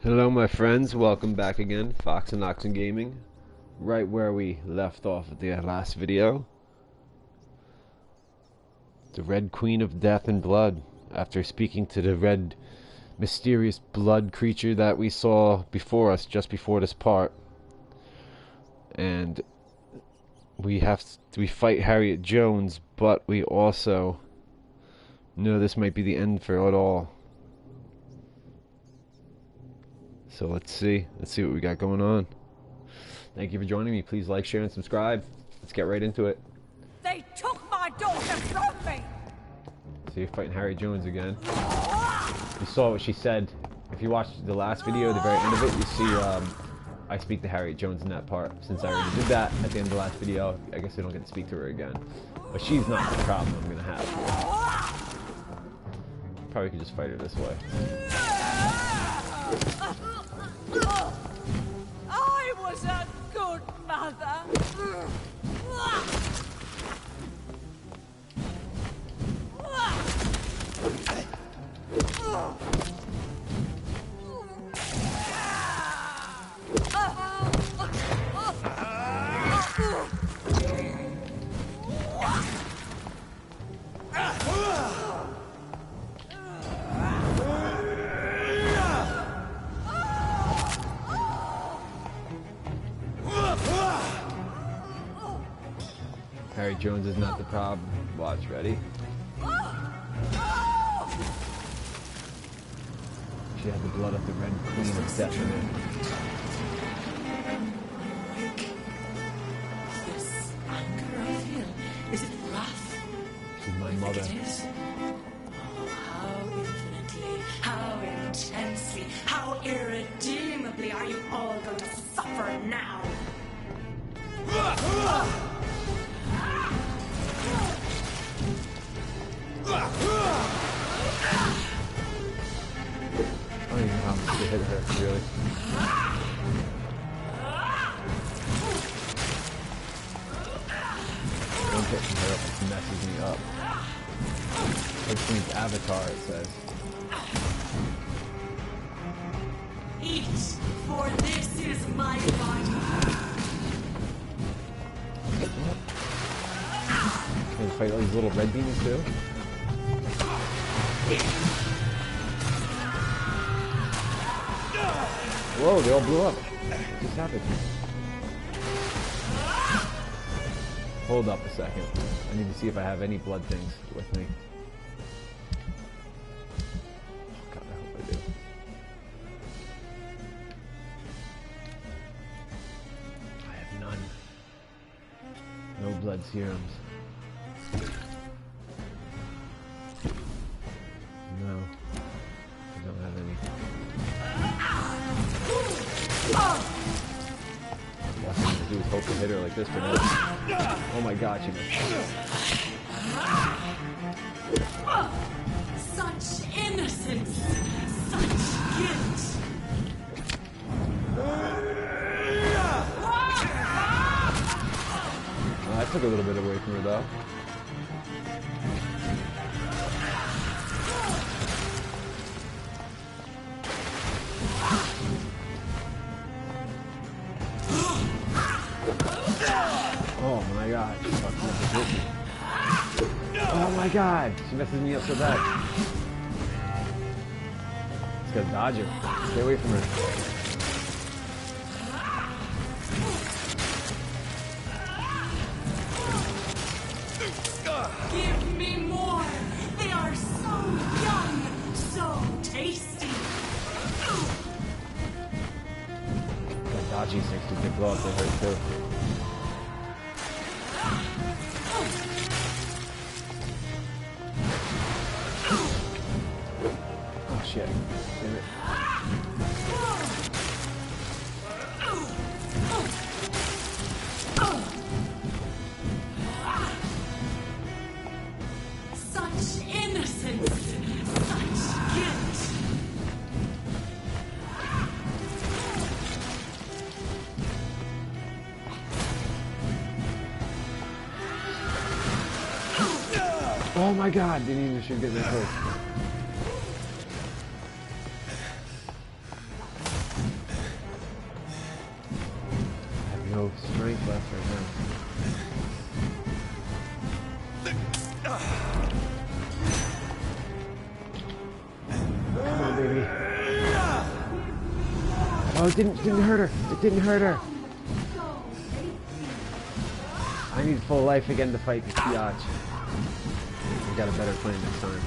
Hello my friends, welcome back again, Fox and Oxen Gaming. Right where we left off at the last video. The Red Queen of Death and Blood, after speaking to the red mysterious blood creature that we saw before us, just before this part. And we fight Harriet Jones, but we also know this might be the end for it all. So let's see what we got going on. Thank you for joining me. Please like, share, and subscribe. Let's get right into it. They took my daughter from me! So you're fighting Harriet Jones again. You saw what she said. If you watched the last video, the very end of it, you see I speak to Harriet Jones in that part. Since I already did that at the end of the last video, I guess I don't get to speak to her again. But she's not the problem I'm gonna have here. Probably could just fight her this way. I was a good mother. Harriet Jones is not the problem. Watch, ready? She had the blood of the Red Queen of Death in it. This anger I feel, is it wrath? She's my mother. It is. Oh, how infinitely, how intensely, how irredeemably are you all going to suffer now? I don't even know how much to hit her, really. One hit from her just messes me up. Red Queen's avatar, it says. Eat, for this is my body. Can you fight all these little red demons too? Whoa, they all blew up. What just happened? Hold up a second. I need to see if I have any blood things with me. Oh god, I hope I do. I have none. No blood serums. No. I don't have any. All I have to do is hope to hit her like this for now. Oh my god, she missed. Such innocence, such guilt. I took a little bit away from her though. Oh my god, she fucking up the position. Oh my god, she messes me up so bad. Just gotta dodge her. Stay away from her. Give me more. They are so young, so tasty. That dodgy things to get blow up, they hurt too. Oh shit. Damn it. Such innocence, such guilt. Oh my god, didn't even should get that hurt. Oh, it didn't hurt her. It didn't hurt her. I need full life again to fight this biatch. We got a better plan this time.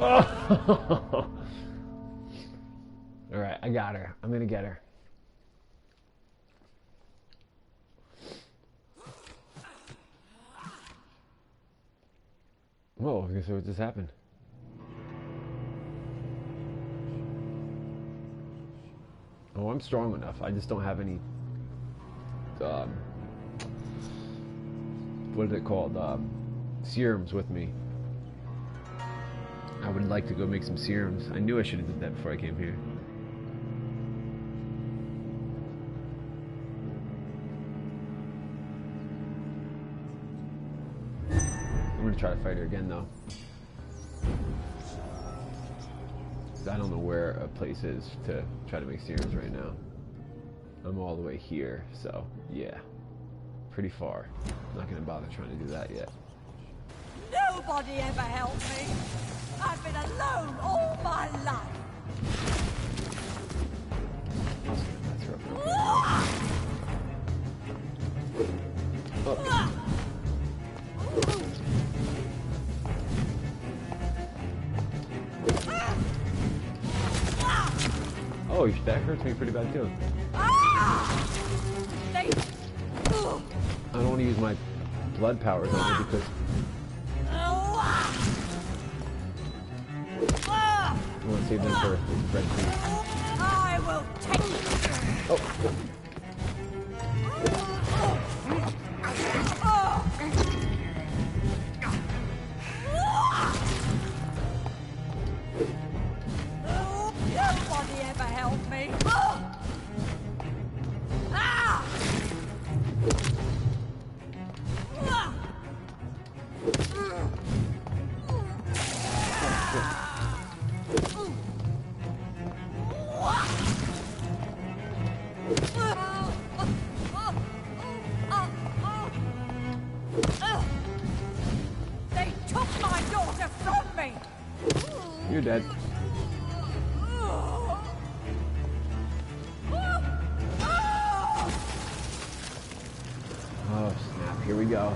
Oh! Alright, I got her. I'm gonna get her. Whoa, I was gonna say what just happened. Oh, I'm strong enough. I just don't have any what is it called? Serums with me. I would like to go make some serums. I knew I should have did that before I came here. I'm gonna try to fight her again though. I don't know where a place is to try to make serums right now. I'm all the way here, so yeah. Pretty far. I'm not gonna bother trying to do that yet. Nobody ever helped me. I've been alone all my life. I was gonna mess her up real quick. Oh. Oh, that hurts me pretty bad too. I don't want to use my blood powers on her because I want to save them for red cream. I will take you. Oh. Nobody ever helped me. They took my daughter from me. You're dead. Oh snap, here we go.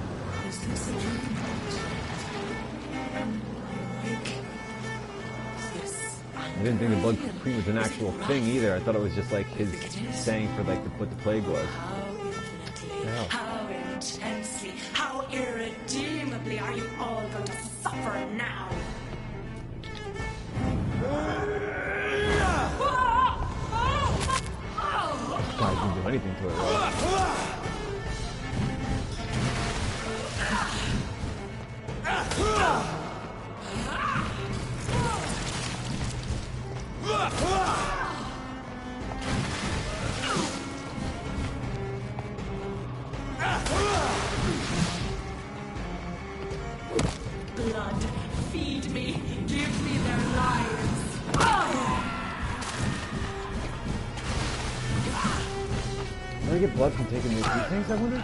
I didn't think the blood cream was an actual thing either. I thought it was just like his saying for like what the plague was. How intensely, how irredeemably are you all going to suffer now? This guy didn't do anything to it, right? Blood, feed me, give me their lives. Do I get blood from taking these things, I wonder?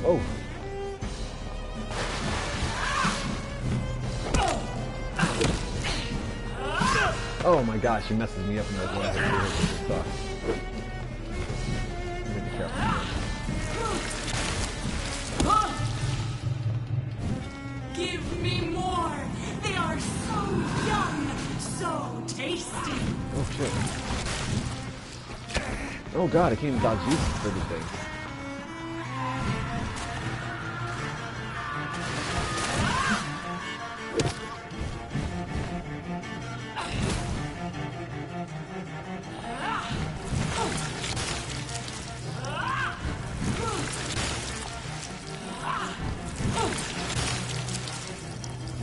Oh. Oh my gosh, she messes me up in those ones that really stuff. Be careful. Give me more. They are so young, so tasty. Oh shit. Oh god, I can't even dodge these friggin' things.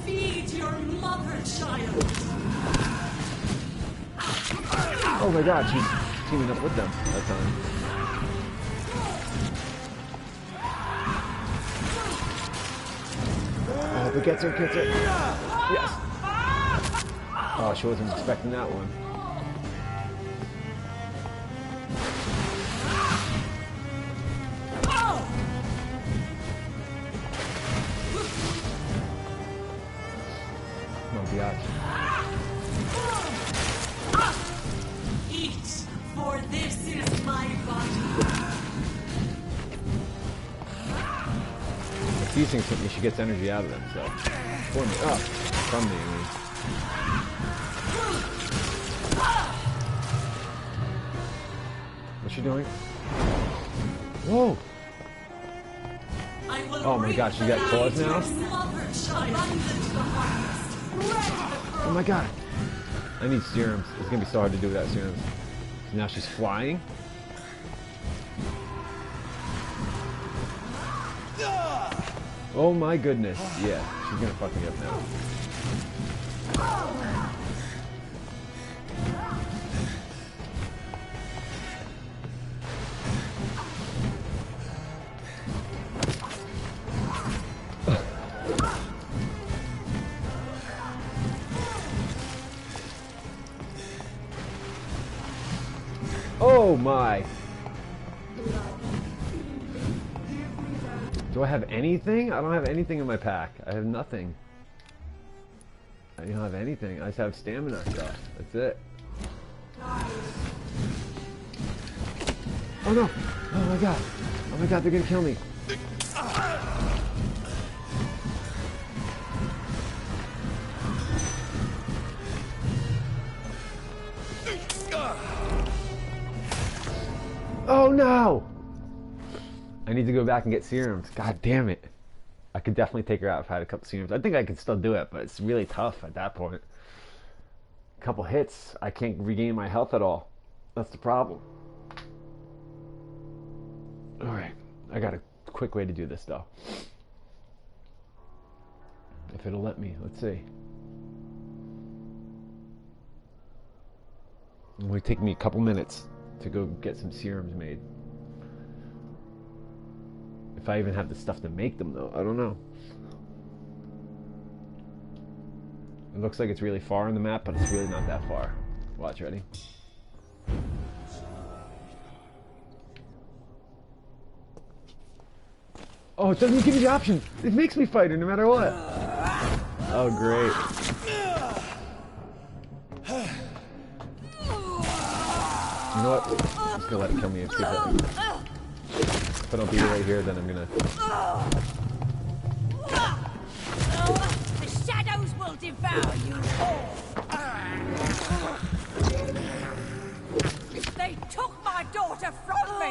Feed your mother, child. Oh my god, she's teaming up with them that time. Oh, if it gets her, gets her. Yes. Oh, she wasn't expecting that one. Eat, for this is my body. If these things hit me, she gets energy out of them, so. For me. Oh, from me, I mean. What's she doing? Whoa! Oh my god, she got claws now? Oh my god. I need serums. It's gonna be so hard to do without serums. So now she's flying? Oh my goodness. Yeah, she's gonna fuck me up now. Oh my! Do I have anything? I don't have anything in my pack. I have nothing. I don't have anything. I just have stamina stuff. That's it. Oh no! Oh my god! Oh my god, they're gonna kill me! Oh no! I need to go back and get serums. God damn it. I could definitely take her out if I had a couple serums. I think I could still do it, but it's really tough at that point. A couple hits, I can't regain my health at all. That's the problem. Alright, I got a quick way to do this though. If it'll let me, let's see. It will take me a couple minutes to go get some serums made. If I even have the stuff to make them though, I don't know. It looks like it's really far on the map, but it's really not that far. Watch, ready? Oh, it doesn't give me the option. It makes me fight her no matter what. Oh, great. You know what? I'm just gonna let it kill me and see if I don't beat it right here, then I'm gonna... The shadows will devour you all. They took my daughter from me.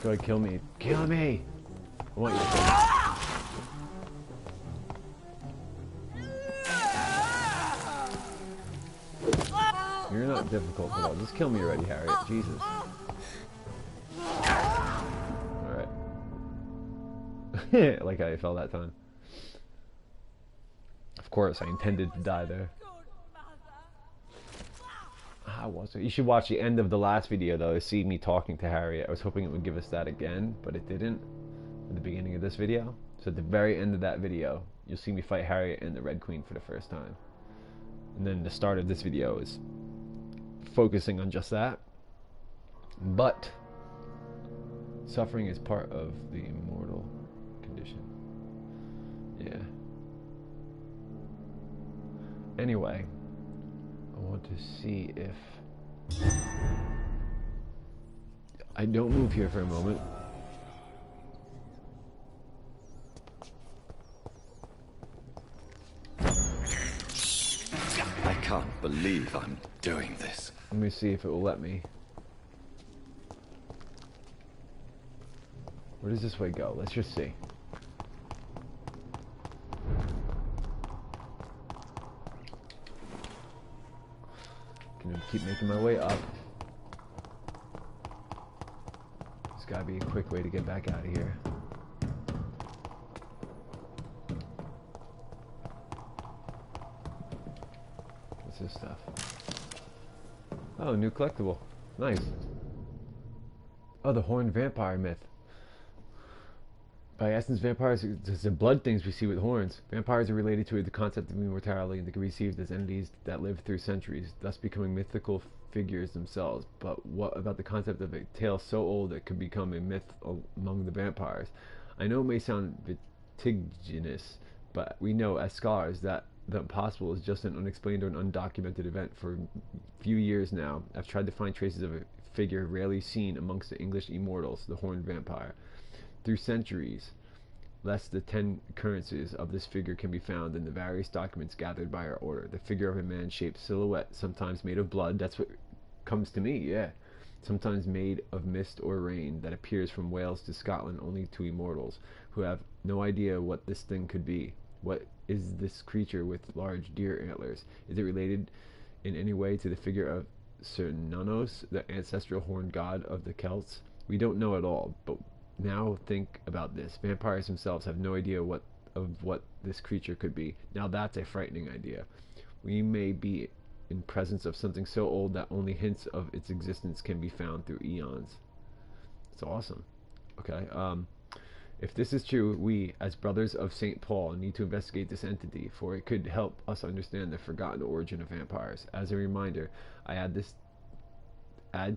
Go ahead, kill me. Kill me! I want you to kill me. You're not difficult at all. Just kill me already, Harriet. Jesus. Alright. I like how you fell that time. Of course, I intended to die there. How was it? You should watch the end of the last video, though, to see me talking to Harriet. I was hoping it would give us that again, but it didn't. At the beginning of this video. So at the very end of that video, you'll see me fight Harriet and the Red Queen for the first time. And then the start of this video is focusing on just that. But suffering is part of the immortal condition. Yeah. Anyway, I want to see if I don't move here for a moment. I can't believe I'm doing this. Let me see if it will let me. Where does this way go? Let's just see. Gonna keep making my way up. There's gotta be a quick way to get back out of here. What's this stuff? Oh, new collectible. Nice. Oh, the horned vampire myth. By essence, vampires are the blood things we see with horns. Vampires are related to the concept of immortality and they can be received as entities that live through centuries, thus becoming mythical figures themselves. But what about the concept of a tale so old it could become a myth among the vampires? I know it may sound vertiginous, but we know as scholars that the impossible is just an unexplained or an undocumented event. For a few years now, I've tried to find traces of a figure rarely seen amongst the English immortals, the horned vampire. Through centuries, less than 10 occurrences of this figure can be found in the various documents gathered by our order. The figure of a man-shaped silhouette, sometimes made of blood, that's what comes to me, yeah. Sometimes made of mist or rain, that appears from Wales to Scotland only to immortals, who have no idea what this thing could be. What is this creature with large deer antlers? Is it related in any way to the figure of Cernunnos, the ancestral horned god of the Celts? We don't know at all, but now think about this. Vampires themselves have no idea what this creature could be. Now that's a frightening idea. We may be in presence of something so old that only hints of its existence can be found through eons. It's awesome. Okay. If this is true, we, as brothers of St. Paul, need to investigate this entity, for it could help us understand the forgotten origin of vampires. As a reminder, I add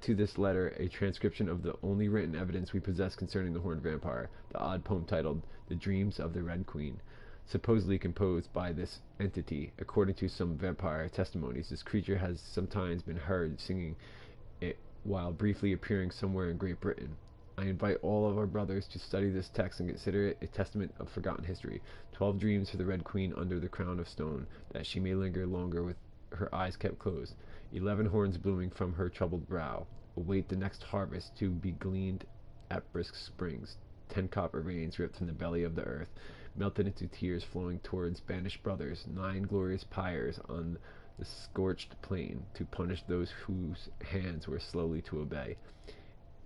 to this letter a transcription of the only written evidence we possess concerning the horned vampire, the odd poem titled The Dreams of the Red Queen, supposedly composed by this entity. According to some vampire testimonies, this creature has sometimes been heard singing it while briefly appearing somewhere in Great Britain. I invite all of our brothers to study this text and consider it a testament of forgotten history. 12 dreams for the Red Queen under the crown of stone, that she may linger longer with her eyes kept closed. 11 horns blooming from her troubled brow. Await the next harvest to be gleaned at brisk springs. 10 copper veins ripped from the belly of the earth, melted into tears flowing towards banished brothers. 9 glorious pyres on the scorched plain, to punish those whose hands were slowly to obey.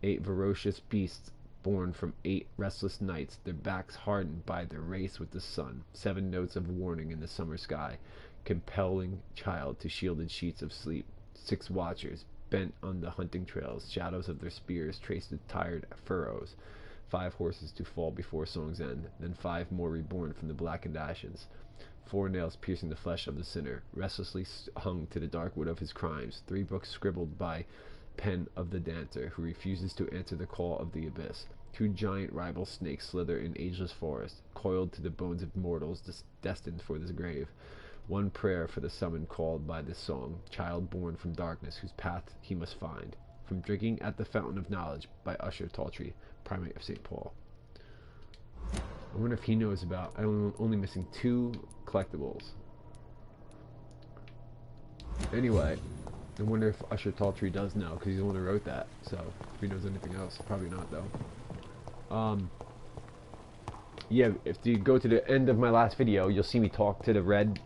8 ferocious beasts born from 8 restless nights, their backs hardened by their race with the sun. 7 notes of warning in the summer sky, compelling child to shielded sheets of sleep. 6 watchers bent on the hunting trails, shadows of their spears traced with tired furrows. 5 horses to fall before song's end, then 5 more reborn from the blackened ashes. 4 nails piercing the flesh of the sinner, restlessly hung to the dark wood of his crimes. 3 books scribbled by pen of the dancer, who refuses to answer the call of the abyss. 2 giant rival snakes slither in ageless forest, coiled to the bones of mortals destined for this grave. 1 prayer for the summon called by this song, child born from darkness, whose path he must find. From Drinking at the Fountain of Knowledge by Usher Taltrey, Primate of St. Paul. I wonder if he knows about... I'm only missing 2 collectibles. Anyway, I wonder if Usher Taltrey does know, because he's the one who wrote that. So, if he knows anything else, probably not, though. Yeah, if you go to the end of my last video, you'll see me talk to the red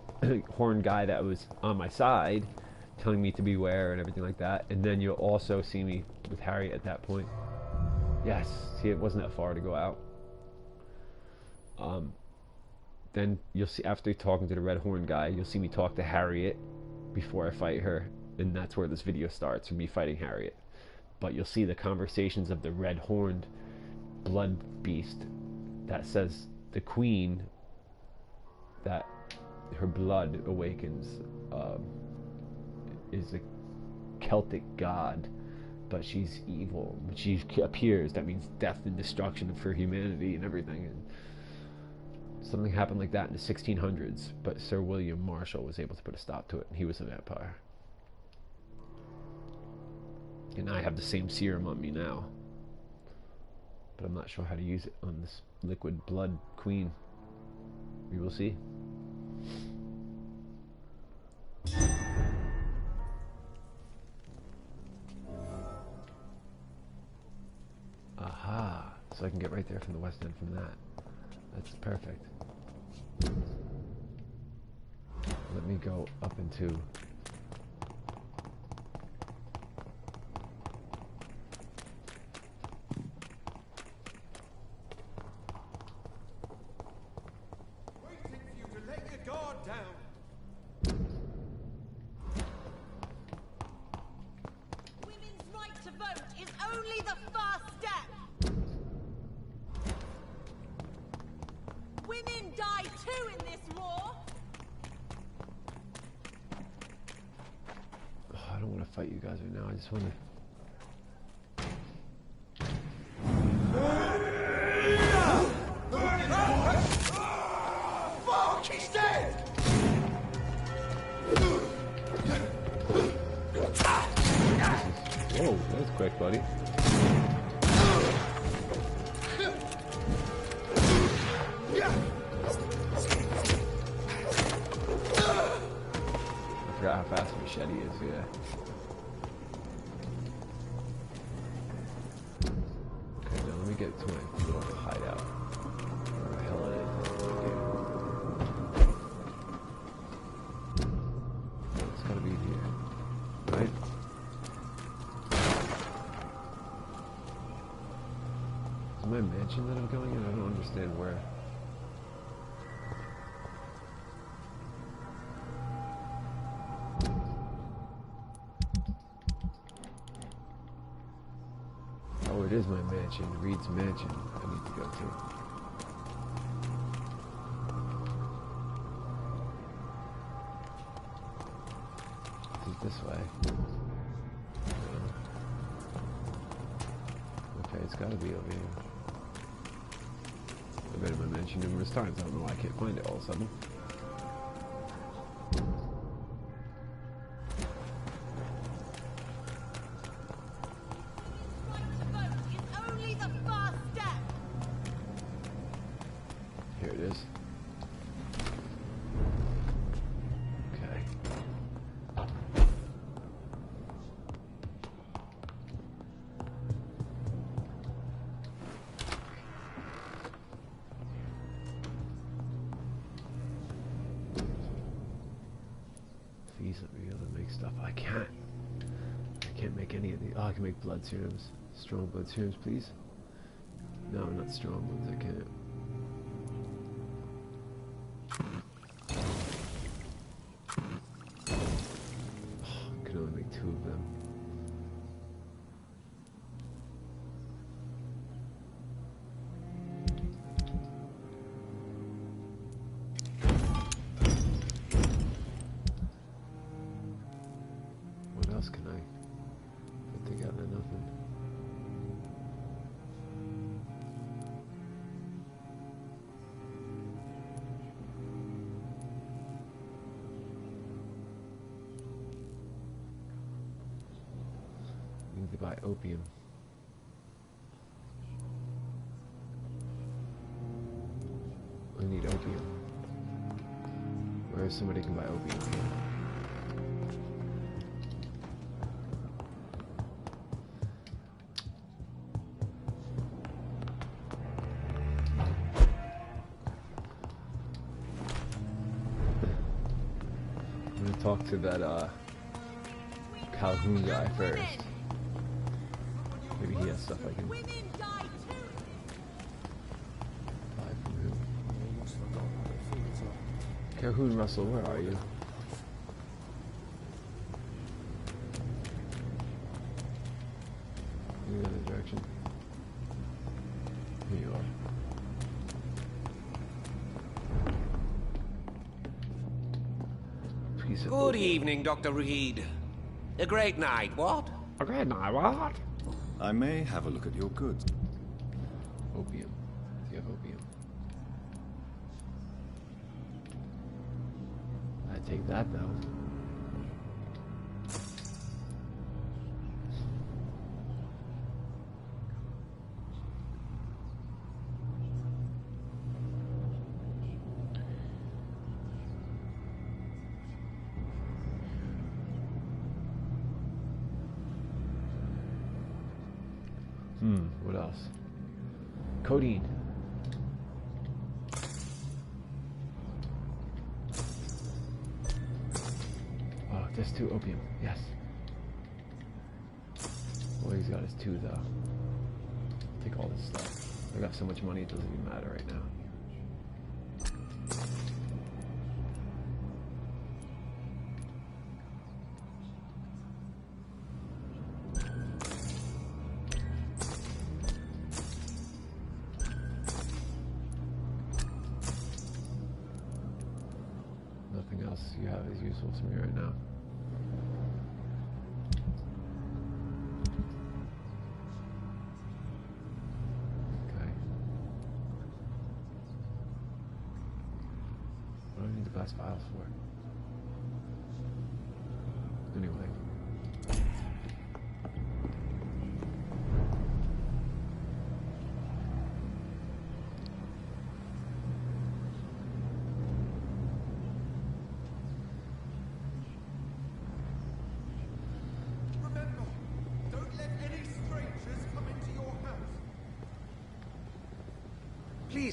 horn guy that was on my side, telling me to beware and everything like that. And then you'll also see me with Harry at that point. Yes, see, it wasn't that far to go out. Then you'll see, after talking to the red horn guy, you'll see me talk to Harriet before I fight her. And that's where this video starts, for me fighting Harriet. But you'll see the conversations of the red-horned blood beast that says the queen, that her blood awakens, is a Celtic god, but she's evil. When she appears, that means death and destruction for humanity and everything. And something happened like that in the 1600s, but Sir William Marshall was able to put a stop to it, and he was a vampire. And I have the same serum on me now, but I'm not sure how to use it on this liquid blood queen. We will see. Aha, so I can get right there from the west end from that. That's perfect. Let me go up into... fight you guys right now. I just want to... Fuck! He's dead! quick, buddy. I forgot how fast a machete is, yeah. Okay, now let me get to my little hideout. Where the hell it is. Okay. It's gotta be here. Right? Is it my mansion that I'm going in? I don't understand where. Oh, it is my mansion. Reed's mansion I need to go to. Is it this way? No. Okay, it's gotta be over here. I've been in my mansion numerous times. I don't know why I can't find it all of a sudden. Here it is. Okay. These are be able to make stuff. I can't make any of these. Oh, I can make blood serums. Strong blood serums, please. No, not strong ones. I can't. I can only make 2 of them. What else can I put together? Nothing. I need to buy opium. I need opium. Where somebody can buy opium. I'm gonna talk to that Calhoun guy first. Maybe he has stuff I can buy from him. Calhoun Russell, where are you? In the other direction. Here you are. Piece of Good opium. evening, Dr. Reed. A great night, what? A great night, what? I may have a look at your goods. Opium. Do you have opium? I'd take that though. What else? Codeine. Oh, just 2 opium. Yes. All he's got is 2 though. Take all this stuff. I got so much money it doesn't even matter right now. Nothing else you have is useful to me right now. Okay. What do I need the glass vials for? Anyway.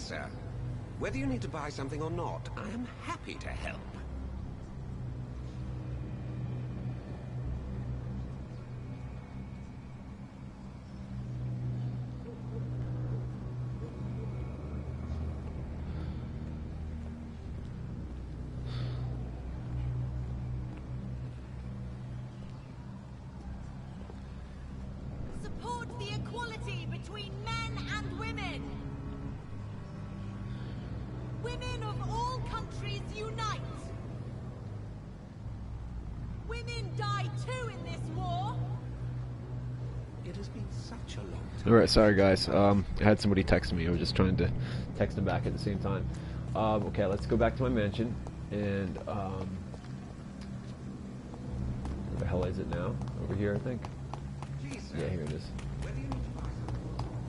Please, sir. Whether you need to buy something or not, I am happy to help. Support the equality between men and women. Women of all countries unite. Women die too in this war. It has been such a long time. Alright, sorry guys. I had somebody text me. I was just trying to text them back at the same time. Okay, let's go back to my mansion. And, where the hell is it now? Over here, I think. Yeah, here it is.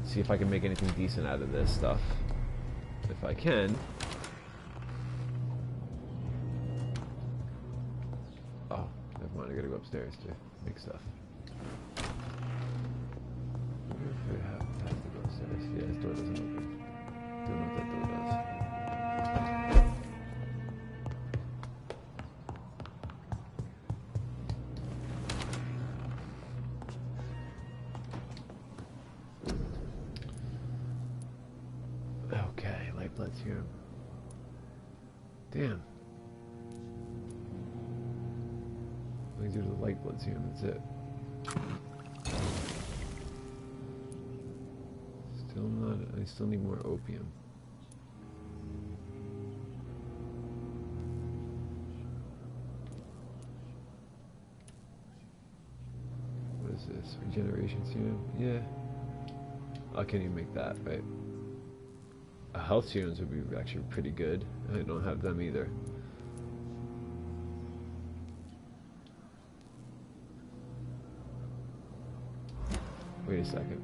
See if I can make anything decent out of this stuff. If I can. Oh, never mind. I gotta go upstairs to make stuff. I wonder if I have to go upstairs. Yeah, this door doesn't open. Don't know what that door does. Okay, light blood serum. Damn. I can do the light blood serum, that's it. Still not, I still need more opium. What is this? Regeneration serum? Yeah. I can't even make that, right? Health serums would be actually pretty good. I don't have them either. Wait a second.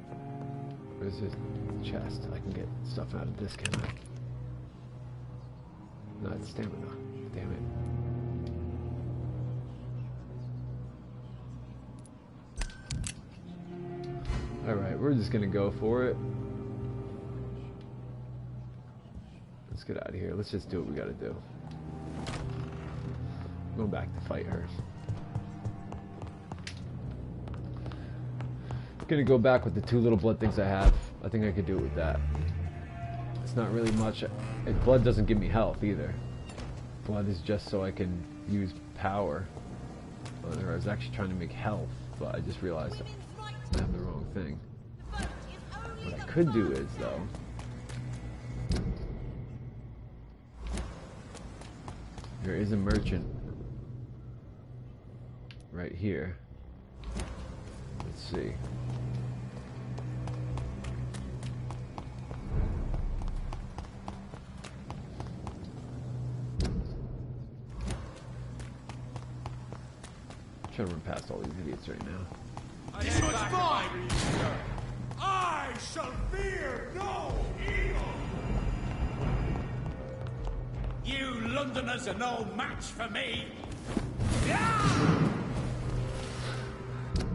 Where's this chest? I can get stuff out of this, can I? No, it's stamina. Damn it. Alright, we're just gonna go for it. Let's get out of here. Let's just do what we gotta do. Going back to fight her. Gonna go back with the 2 little blood things I have. I think I could do it with that. It's not really much. And blood doesn't give me health either. Blood is just so I can use power. I was actually trying to make health, but I just realized I have the wrong thing. What I could do is, though, there is a merchant right here. Let's see. I'm trying to run past all these idiots right now. This was mine! I shall fear no evil! You Londoners are no match for me!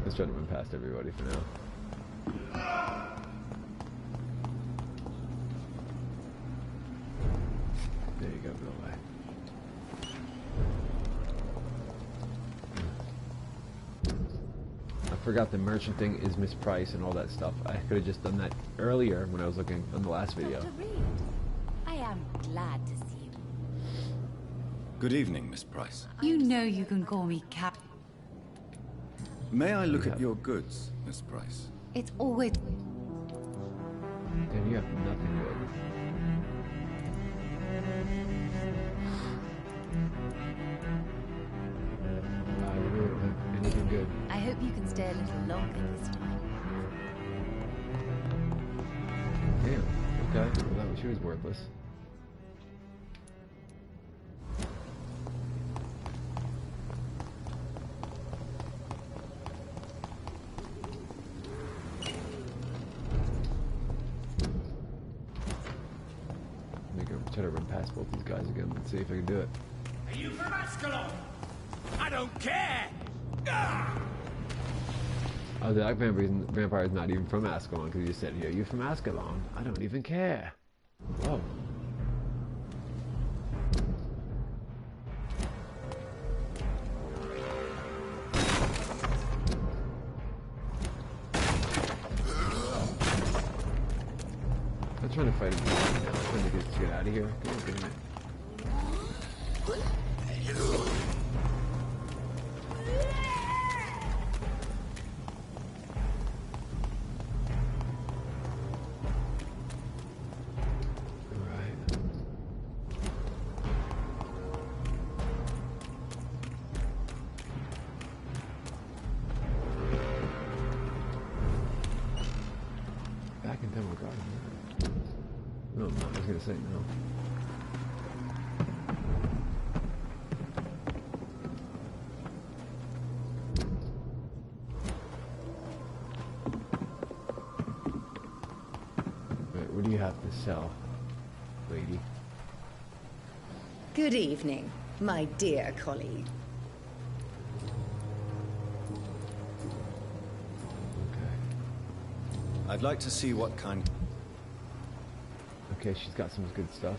Let's try to run past everybody for now. There you go, go away. I forgot the merchant thing is mispriced and all that stuff. I could have just done that earlier when I was looking on the last video. Dr. Reed, I am glad to see you. Good evening, Miss Price. You know you can call me Cap. May I look at your goods, Miss Price? It's always... Damn, you have nothing good. Wow, you really don't have anything good. I hope you can stay a little longer this time. Damn, okay. Well, that was, she was worthless. Try to run past both these guys again and see if I can do it. Are you from Ascalon? I don't care! Ah! Oh, the vampire is not even from Ascalon because you said, "Are you from Ascalon?" I don't even care. Oh. I'm trying to fight him now. I'm trying to get out of here. Come on, get him. Back in Temple Garden. No, I'm not. I was gonna say no. Right, what do you have to sell, lady? Good evening, my dear colleague. I'd like to see what kind... Okay, she's got some good stuff.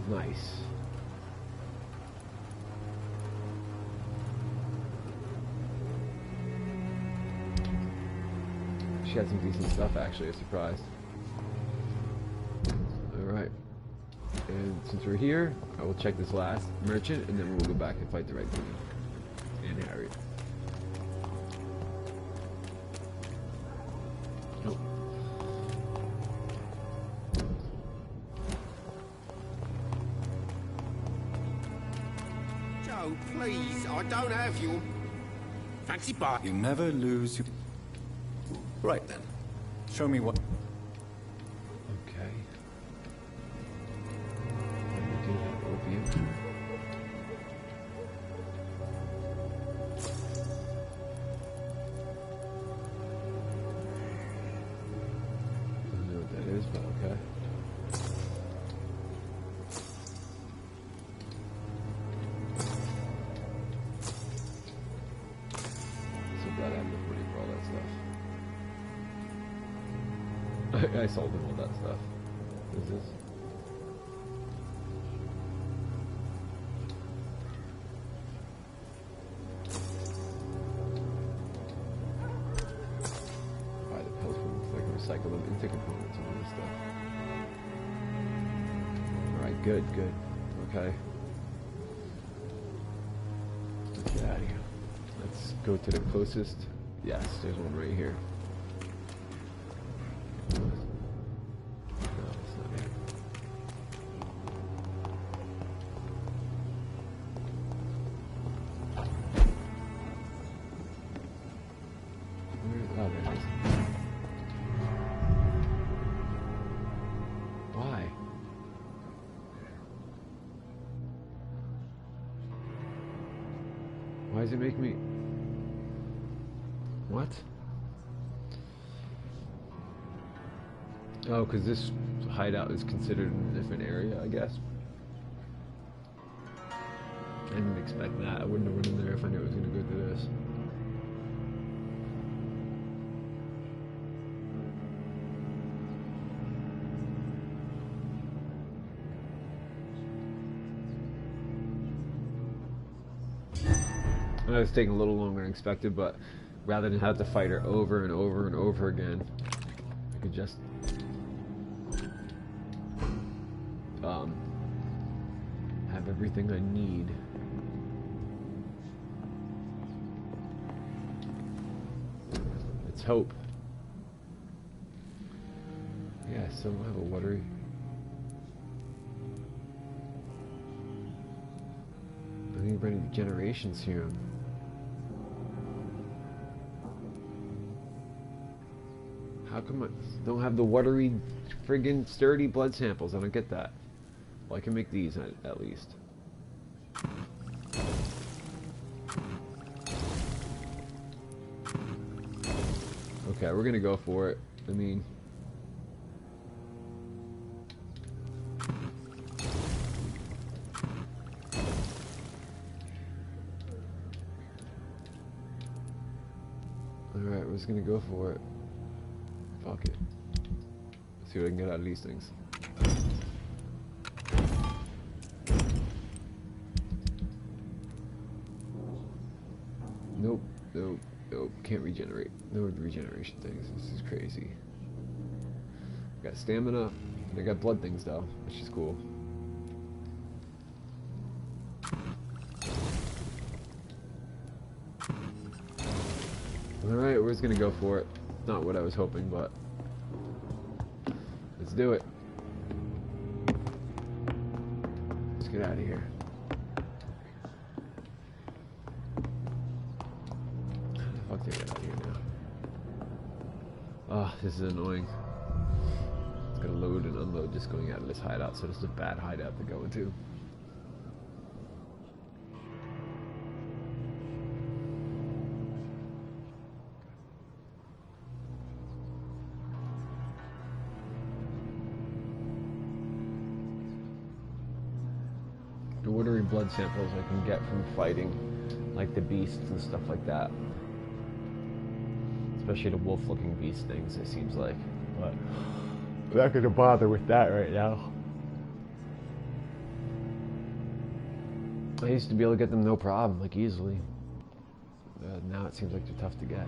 Nice. She had some decent stuff, actually. I'm surprised. Alright. And since we're here, I will check this last merchant, and then we'll go back and fight the Red Queen and Harriet. Nope. Joe, please, I don't have your... Fancy bar. You never lose your... Right then. Show me what... Okay. Let me do that opium. I don't know what that is, but okay. So glad I have enough money for all that stuff. I sold him all that stuff. What is this? Buy the pills from so I can recycle them into components and all this stuff. Alright, good, good. Okay. Let's get out of here. Let's go to the closest. Yes, there's one right here. Why does it make me... What? Oh, because this hideout is considered in a different area, I guess. I didn't expect that. I wouldn't have went in there if I knew it was going to go through this. I know it's taking a little longer than expected, but rather than have to fight her over and over and over again, I could just have everything I need. Let's hope. Yeah, I still don't have a watery. I need to bring a regeneration serum. How come I don't have the watery, friggin' sturdy blood samples? I don't get that. Well, I can make these at least. Okay, we're gonna go for it. I mean, Alright, we're just gonna go for it. Fuck it. Let's see what I can get out of these things. Nope, nope, nope. Can't regenerate. No regeneration things. This is crazy. Got stamina. They got blood things though, which is cool. Alright, we're just gonna go for it. Not what I was hoping, but let's do it. Let's get out of here. How the fuck do I get out of here now? Oh, this is annoying. It's gonna load and unload just going out of this hideout, so this is a bad hideout to go into. Ordering blood samples I can get from fighting like the beasts and stuff like that, especially the wolf looking beast things, it seems like, but I'm not gonna bother with that right now. I used to be able to get them no problem, like easily. Now it seems like they're tough to get.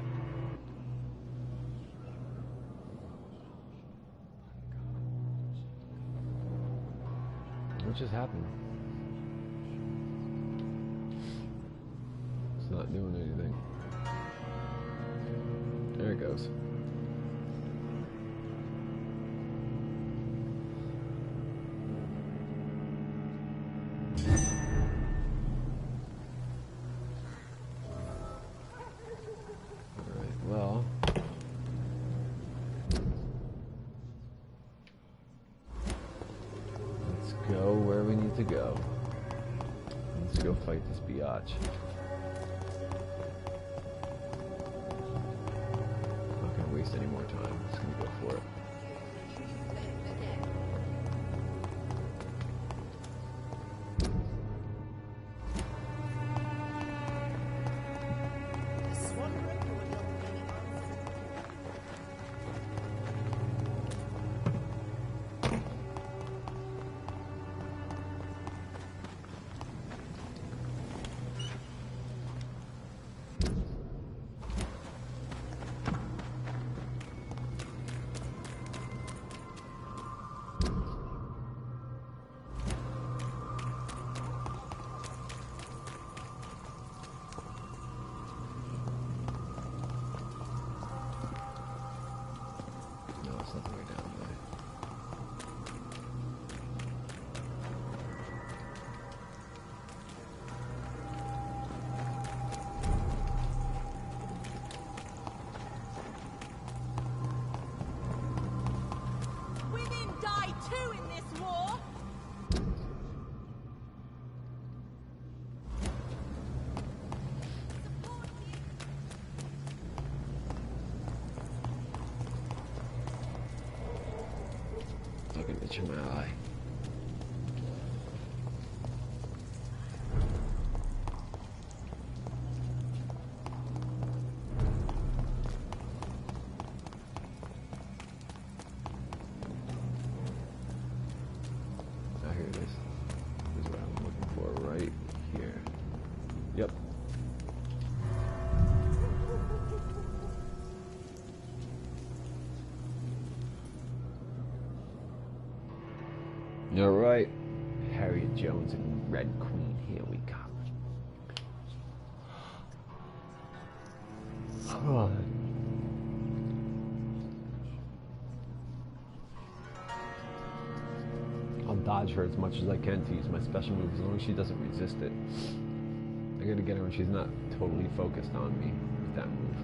What just happened? Not doing anything. There it goes. Alright, well. Let's go where we need to go. Let's go fight this biatch. Waste any more time. I'm just gonna go for it. Itch in my eye. Ah, here it is. This is what I'm looking for right here. Yep. All right, Harriet Jones and Red Queen, here we come. Oh. I'll dodge her as much as I can to use my special move, as long as she doesn't resist it. I gotta get her when she's not totally focused on me with that move.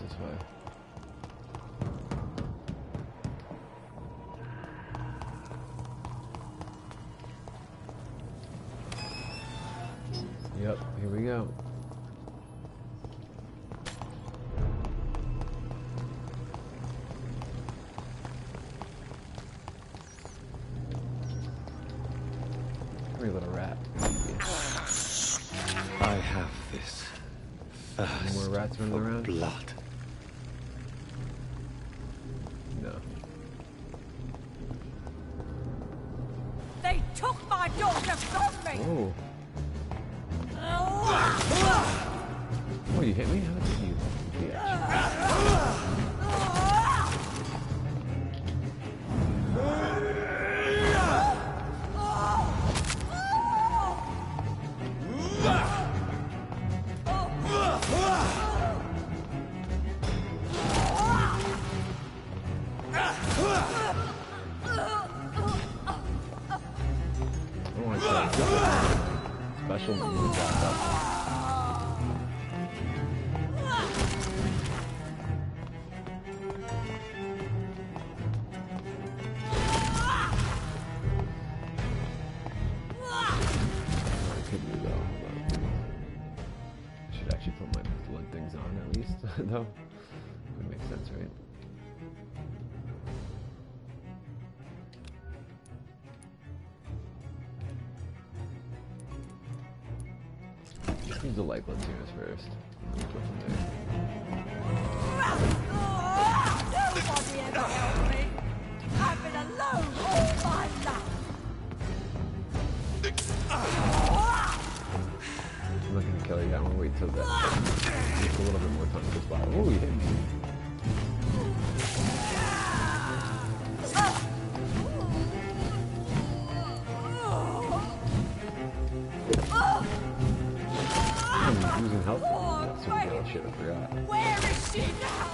this way. Yep, here we go. Hurry, little rat. I have this thirst More rats running for around? blood. No. They took my daughter from me! Oh. Oh, you hit me? How did you? Bitch. Oh, I said special move back up. Put my blood things on at least, though. Would make sense, right? Use the light blood series first. Go from there. Nobody ever helped me! I've been alone all my life! I'm not gonna kill you. I want to wait till that. Just a little bit more time to spot. Oh, you hit me. I'm using health. That's some real shit. I forgot. Where is she now?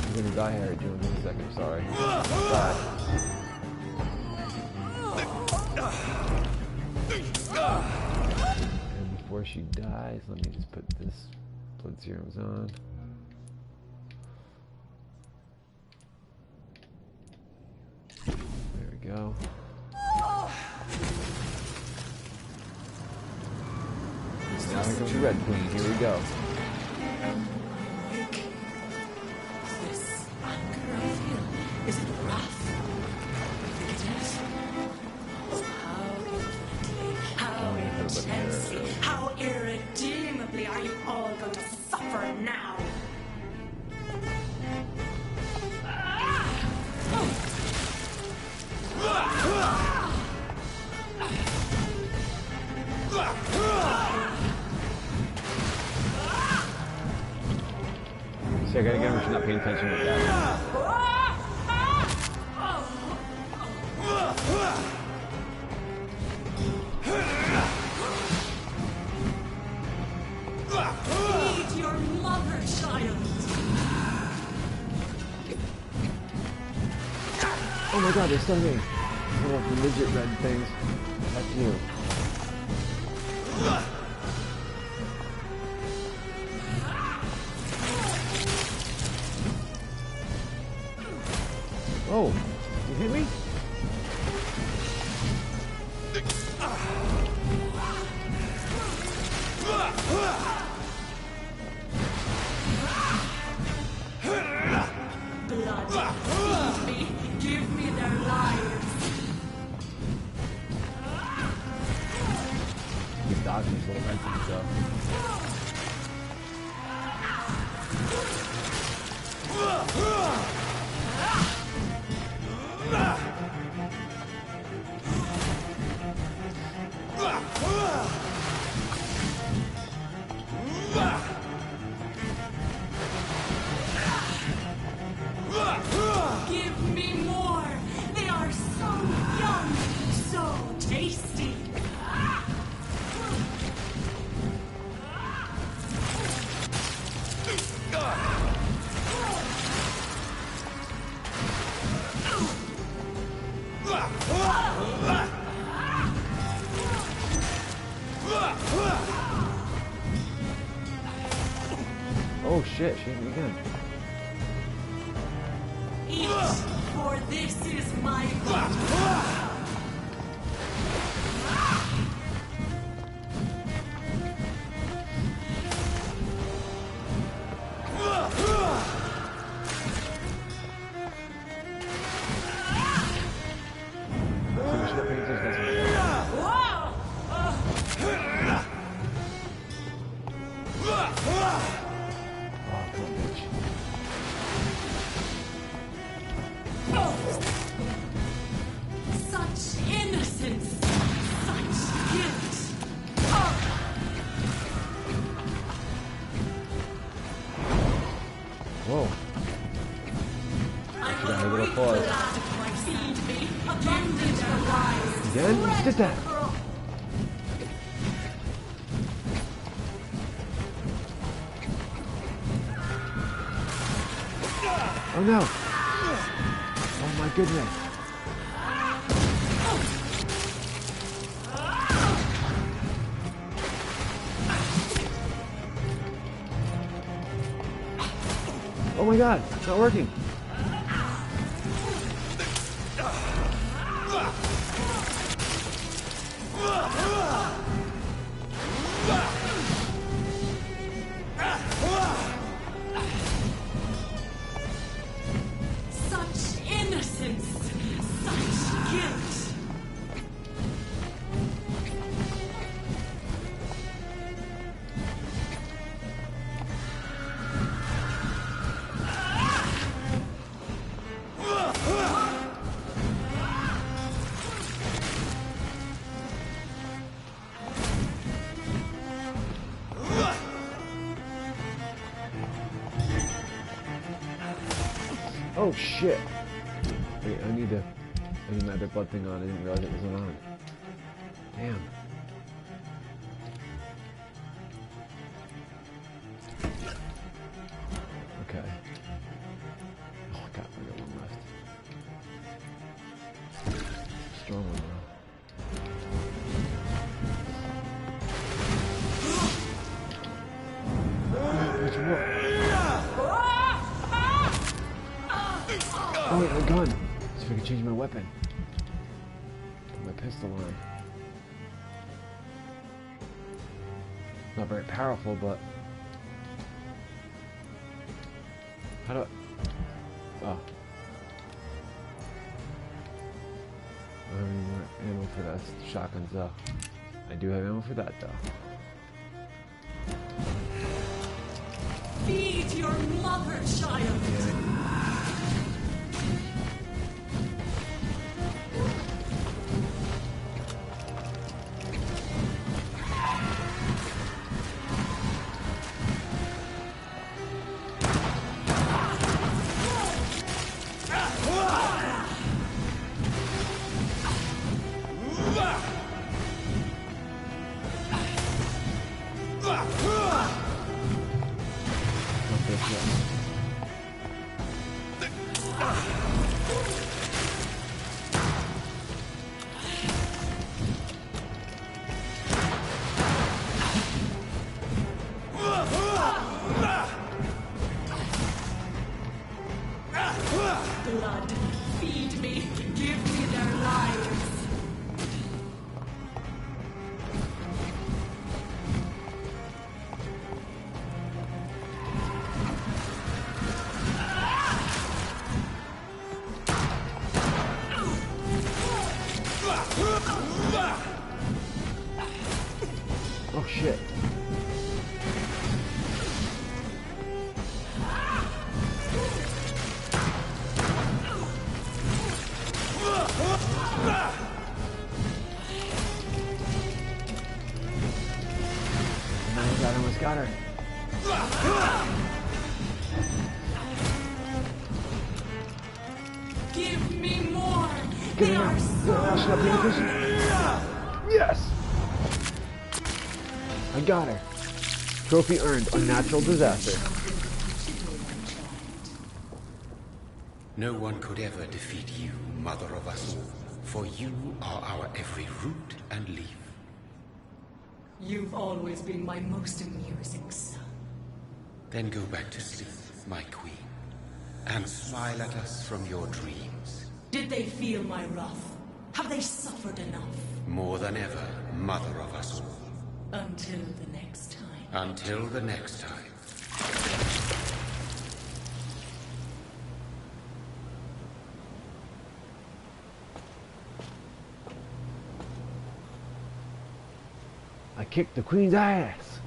I'm gonna die, Harry Jones, in a second. Sorry. Die. And before she dies, let me just put this blood serums on. There we go. Now here comes the Red Queen. Here we go. This anger I feel, is it wrath? I think it is. How intensely, how irredeemably are you all going to suffer now? See, I gotta get him. She's not paying attention with that. Eat your mother, child. Oh my god, they're stunning me. One of the midget red things. That's you. Oh, you hit me? Blood, feed me, give me their lives. Keep dodging these little red things though. Oh shit, she hit me again. Eat, for this is my blood. Such innocence, such guilt. Whoa. I Should I will make it a reap pause? the land of my seed be abundant and rise. Again? You did that. Oh no! Oh my goodness! Oh my god! It's not working! Such innocence, such guilt. Oh shit! Wait, I need my other blood thing on. I didn't realize it wasn't on. Damn. Okay. Oh god, I got one left. Strong one though. There's more. Oh wait, my gun! See if I can change my weapon. Put my pistol on. Not very powerful, but... How do I... Oh. I don't have any more ammo for that. Shotguns though. I do have ammo for that though. Feed your mother, child. Blood, feed me, give me their lives. Oh shit. I almost got her. Give me more. Get They her are now. so Should I pay attention? Yes! I got her. Trophy earned. Unnatural disaster. No one could ever defeat you, mother of us all, for you are our every root and leaf. You've always been my most amusing son. Then go back to sleep, my queen, and smile at us from your dreams. Did they feel my wrath? Have they suffered enough? More than ever, mother of us all. Until the next time. Until the next time. I kicked the queen's ass.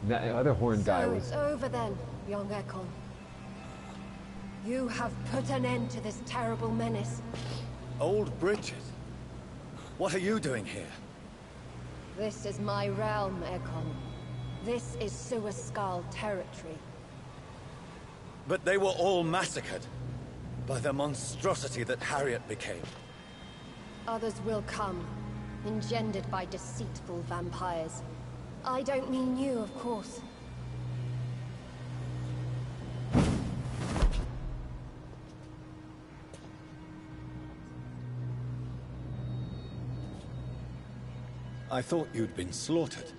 That other horn guy was. It's over then, young Ekon. You have put an end to this terrible menace. Old Bridget? What are you doing here? This is my realm, Ekon. This is Suaskal territory. But they were all massacred by the monstrosity that Harriet became. Others will come, engendered by deceitful vampires. I don't mean you, of course. I thought you'd been slaughtered,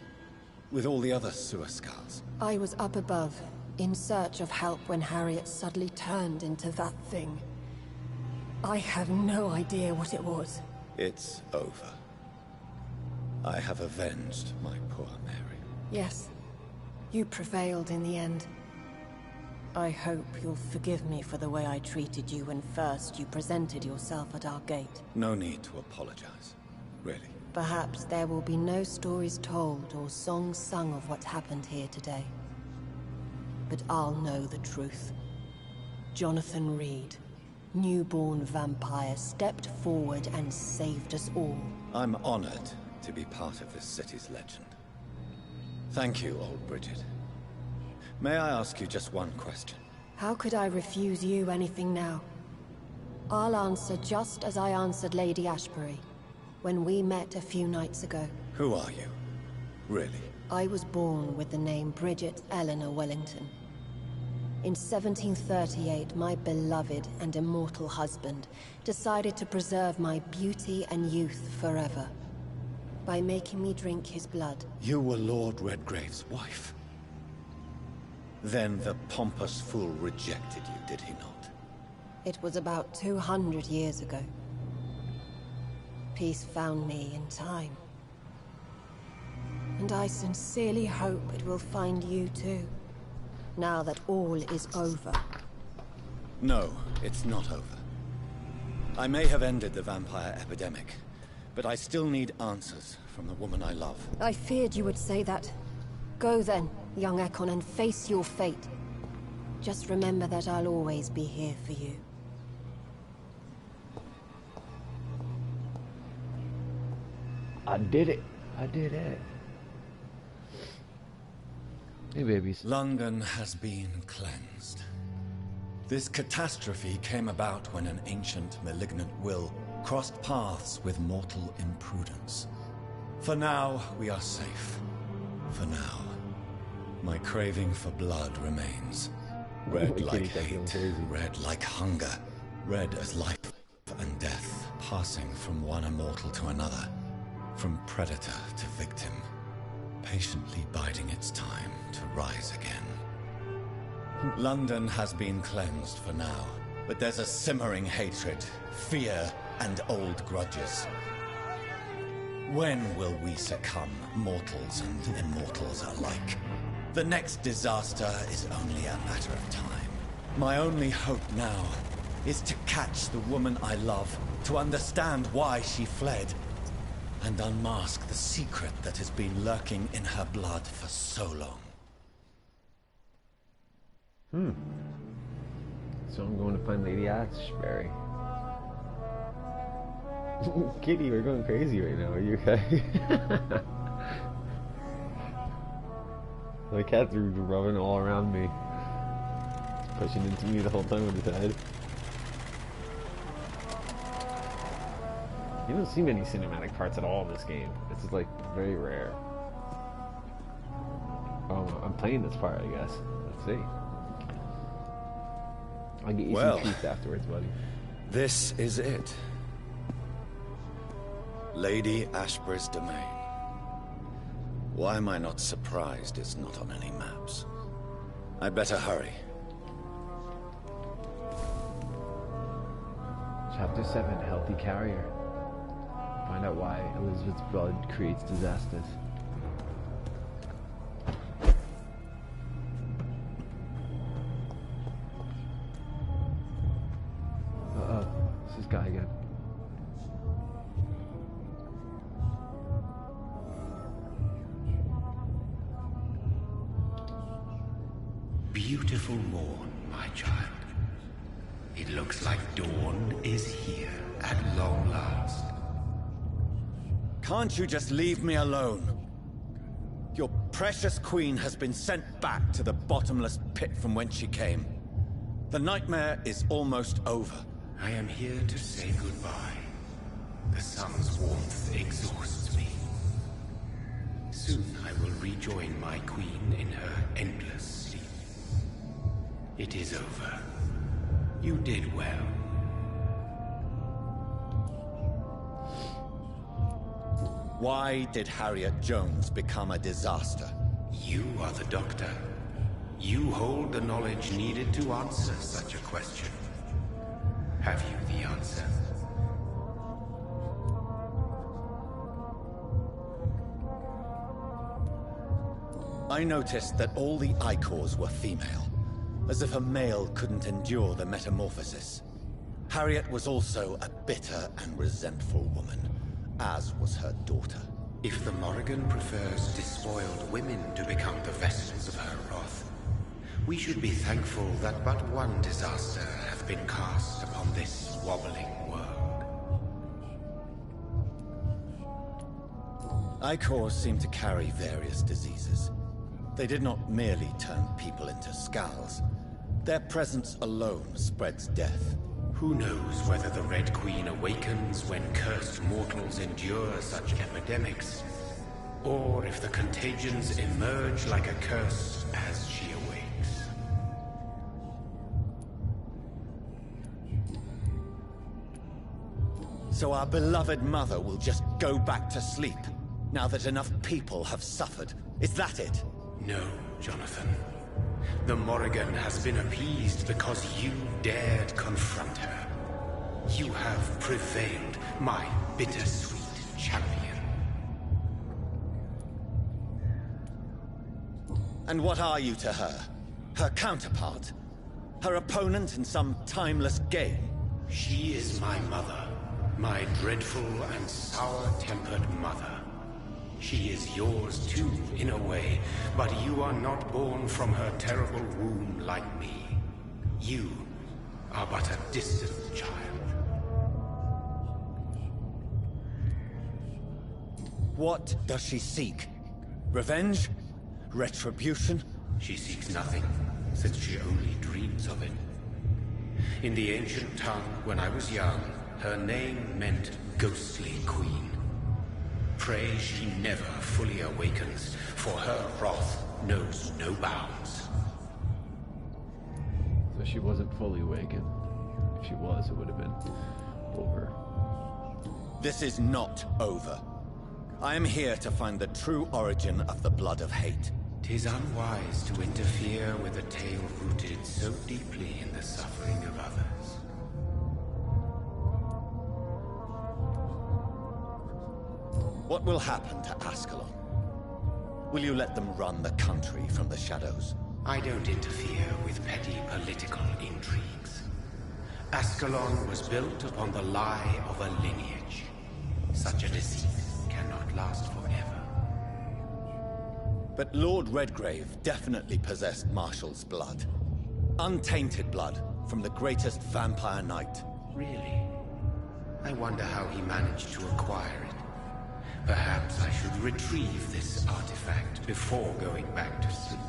with all the other Suaskals. I was up above, in search of help when Harriet suddenly turned into that thing. I have no idea what it was. It's over. I have avenged my poor Mary. Yes, you prevailed in the end. I hope you'll forgive me for the way I treated you when first you presented yourself at our gate. No need to apologize, really. Perhaps there will be no stories told or songs sung of what happened here today. But I'll know the truth. Jonathan Reed, newborn vampire, stepped forward and saved us all. I'm honored to be part of this city's legend. Thank you, old Bridget. May I ask you just one question? How could I refuse you anything now? I'll answer just as I answered Lady Ashbury when we met a few nights ago. Who are you? Really? I was born with the name Bridget Eleanor Wellington. In 1738, my beloved and immortal husband decided to preserve my beauty and youth forever by making me drink his blood. You were Lord Redgrave's wife. Then the pompous fool rejected you, did he not? It was about 200 years ago. Peace found me in time. And I sincerely hope it will find you too, now that all is over. No, it's not over. I may have ended the vampire epidemic, but I still need answers from the woman I love. I feared you would say that. Go then, young Ekon, and face your fate. Just remember that I'll always be here for you. I did it. I did it. Hey, babies. London has been cleansed. This catastrophe came about when an ancient, malignant will crossed paths with mortal imprudence. For now, we are safe. For now. My craving for blood remains. Red like hate, red like hunger, red as life and death, passing from one immortal to another, from predator to victim, patiently biding its time to rise again. London has been cleansed for now, but there's a simmering hatred, fear, and old grudges. When will we succumb, mortals and immortals alike? The next disaster is only a matter of time. My only hope now is to catch the woman I love, to understand why she fled, and unmask the secret that has been lurking in her blood for so long. So I'm going to find Lady Ashbury. Kitty, we're going crazy right now. Are you okay? The cat's rubbing all around me. Pushing into me the whole time with his head. You don't see many cinematic parts at all in this game. This is like very rare. Oh, I'm playing this part, I guess. Let's see. I'll get you Well. some treats afterwards, buddy. This is it. Lady Ashbury's domain. Why am I not surprised it's not on any maps? I'd better hurry. Chapter 7, Healthy Carrier. Find out why Elizabeth's blood creates disasters. Uh-oh, it's this guy again. Beautiful morn, my child. It looks like dawn is here at long last. Can't you just leave me alone? Your precious queen has been sent back to the bottomless pit from whence she came. The nightmare is almost over. I am here to say goodbye. The sun's warmth exhausts me. Soon I will rejoin my queen in her endless sleep. It is over. You did well. Why did Harriet Jones become a disaster? You are the doctor. You hold the knowledge needed to answer such a question. Have you the answer? I noticed that all the Icors were female, as if a male couldn't endure the metamorphosis. Harriet was also a bitter and resentful woman, as was her daughter. If the Morrigan prefers despoiled women to become the vessels of her wrath, we should be thankful that but one disaster hath been cast upon this wobbling world. Icors seem to carry various diseases. They did not merely turn people into skulls. Their presence alone spreads death. Who knows whether the Red Queen awakens when cursed mortals endure such epidemics, or if the contagions emerge like a curse as she awakes. So our beloved mother will just go back to sleep, now that enough people have suffered. Is that it? No, Jonathan. The Morrigan has been appeased because you dared confront her. You have prevailed, my bittersweet champion. And what are you to her? Her counterpart? Her opponent in some timeless game? She is my mother, my dreadful and sour-tempered mother. She is yours too, in a way, but you are not born from her terrible womb like me. You are but a distant child. What does she seek? Revenge? Retribution? She seeks nothing, since she only dreams of it. In the ancient tongue, when I was young, her name meant Ghostly Queen. Pray she never fully awakens, for her wrath knows no bounds. So she wasn't fully awakened. If she was, it would have been over. This is not over. I am here to find the true origin of the blood of hate. 'Tis unwise to interfere with a tale rooted so deeply in the suffering of others. What will happen to Ascalon? Will you let them run the country from the shadows? I don't interfere with petty political intrigues. Ascalon was built upon the lie of a lineage. Such a deceit cannot last forever. But Lord Redgrave definitely possessed Marshall's blood. Untainted blood from the greatest vampire knight. Really? I wonder how he managed to acquire it. Perhaps I should retrieve this artifact before going back to sleep.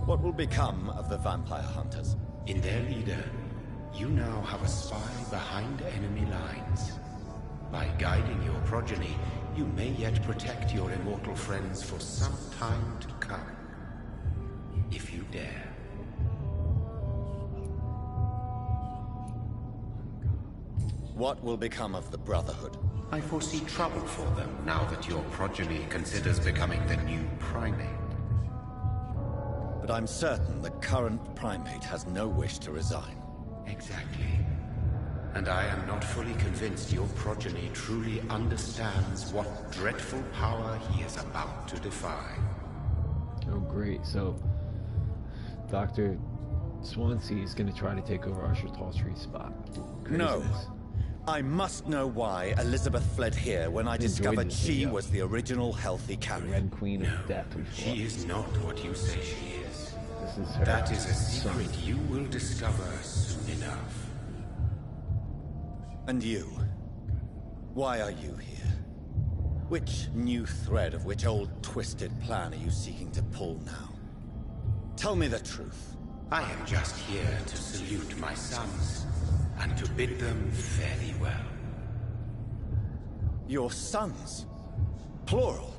What will become of the vampire hunters? In their leader, you now have a spy behind enemy lines. By guiding your progeny, you may yet protect your immortal friends for some time to come. if you dare. What will become of the Brotherhood? I foresee trouble for them now that your progeny considers becoming the new primate. But I'm certain the current primate has no wish to resign. Exactly. And I am not fully convinced your progeny truly understands what dreadful power he is about to defy. Oh, great. So, Dr. Swansea is going to try to take over Archer Tallstreet's spot. No. Craziness. I must know why Elizabeth fled here when I discovered she was the original healthy carrier. Red Queen of Death. She is not what you say she is. This is her. That is a secret you will discover soon enough. And you? Why are you here? Which new thread of which old twisted plan are you seeking to pull now? Tell me the truth. I am just here to salute my sons, and to bid them fare thee well. Your sons? Plural?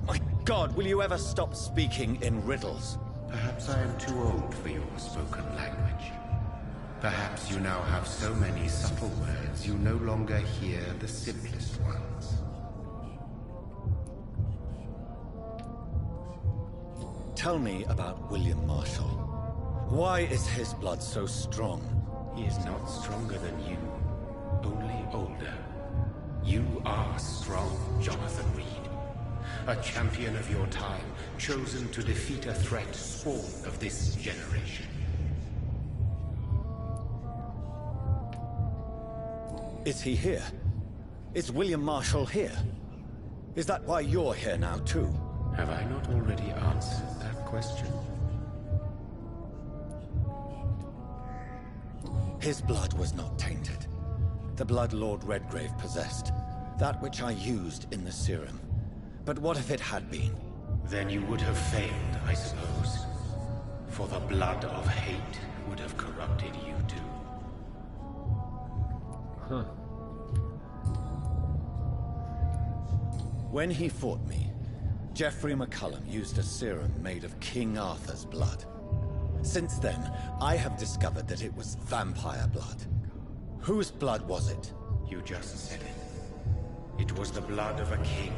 My God, will you ever stop speaking in riddles? Perhaps I am too old for your spoken language. Perhaps you now have so many subtle words you no longer hear the simplest ones. Tell me about William Marshall. Why is his blood so strong? He is not stronger than you, only older. You are strong, Jonathan Reed. A champion of your time, chosen to defeat a threat spawn of this generation. Is he here? Is William Marshall here? Is that why you're here now, too? Have I not already answered that question? His blood was not tainted. The blood Lord Redgrave possessed. That which I used in the serum. But what if it had been? Then you would have failed, I suppose. For the blood of hate would have corrupted you too. Huh. When he fought me, Geoffrey McCullum used a serum made of King Arthur's blood. Since then, I have discovered that it was vampire blood. Whose blood was it? You just said it. It was the blood of a king.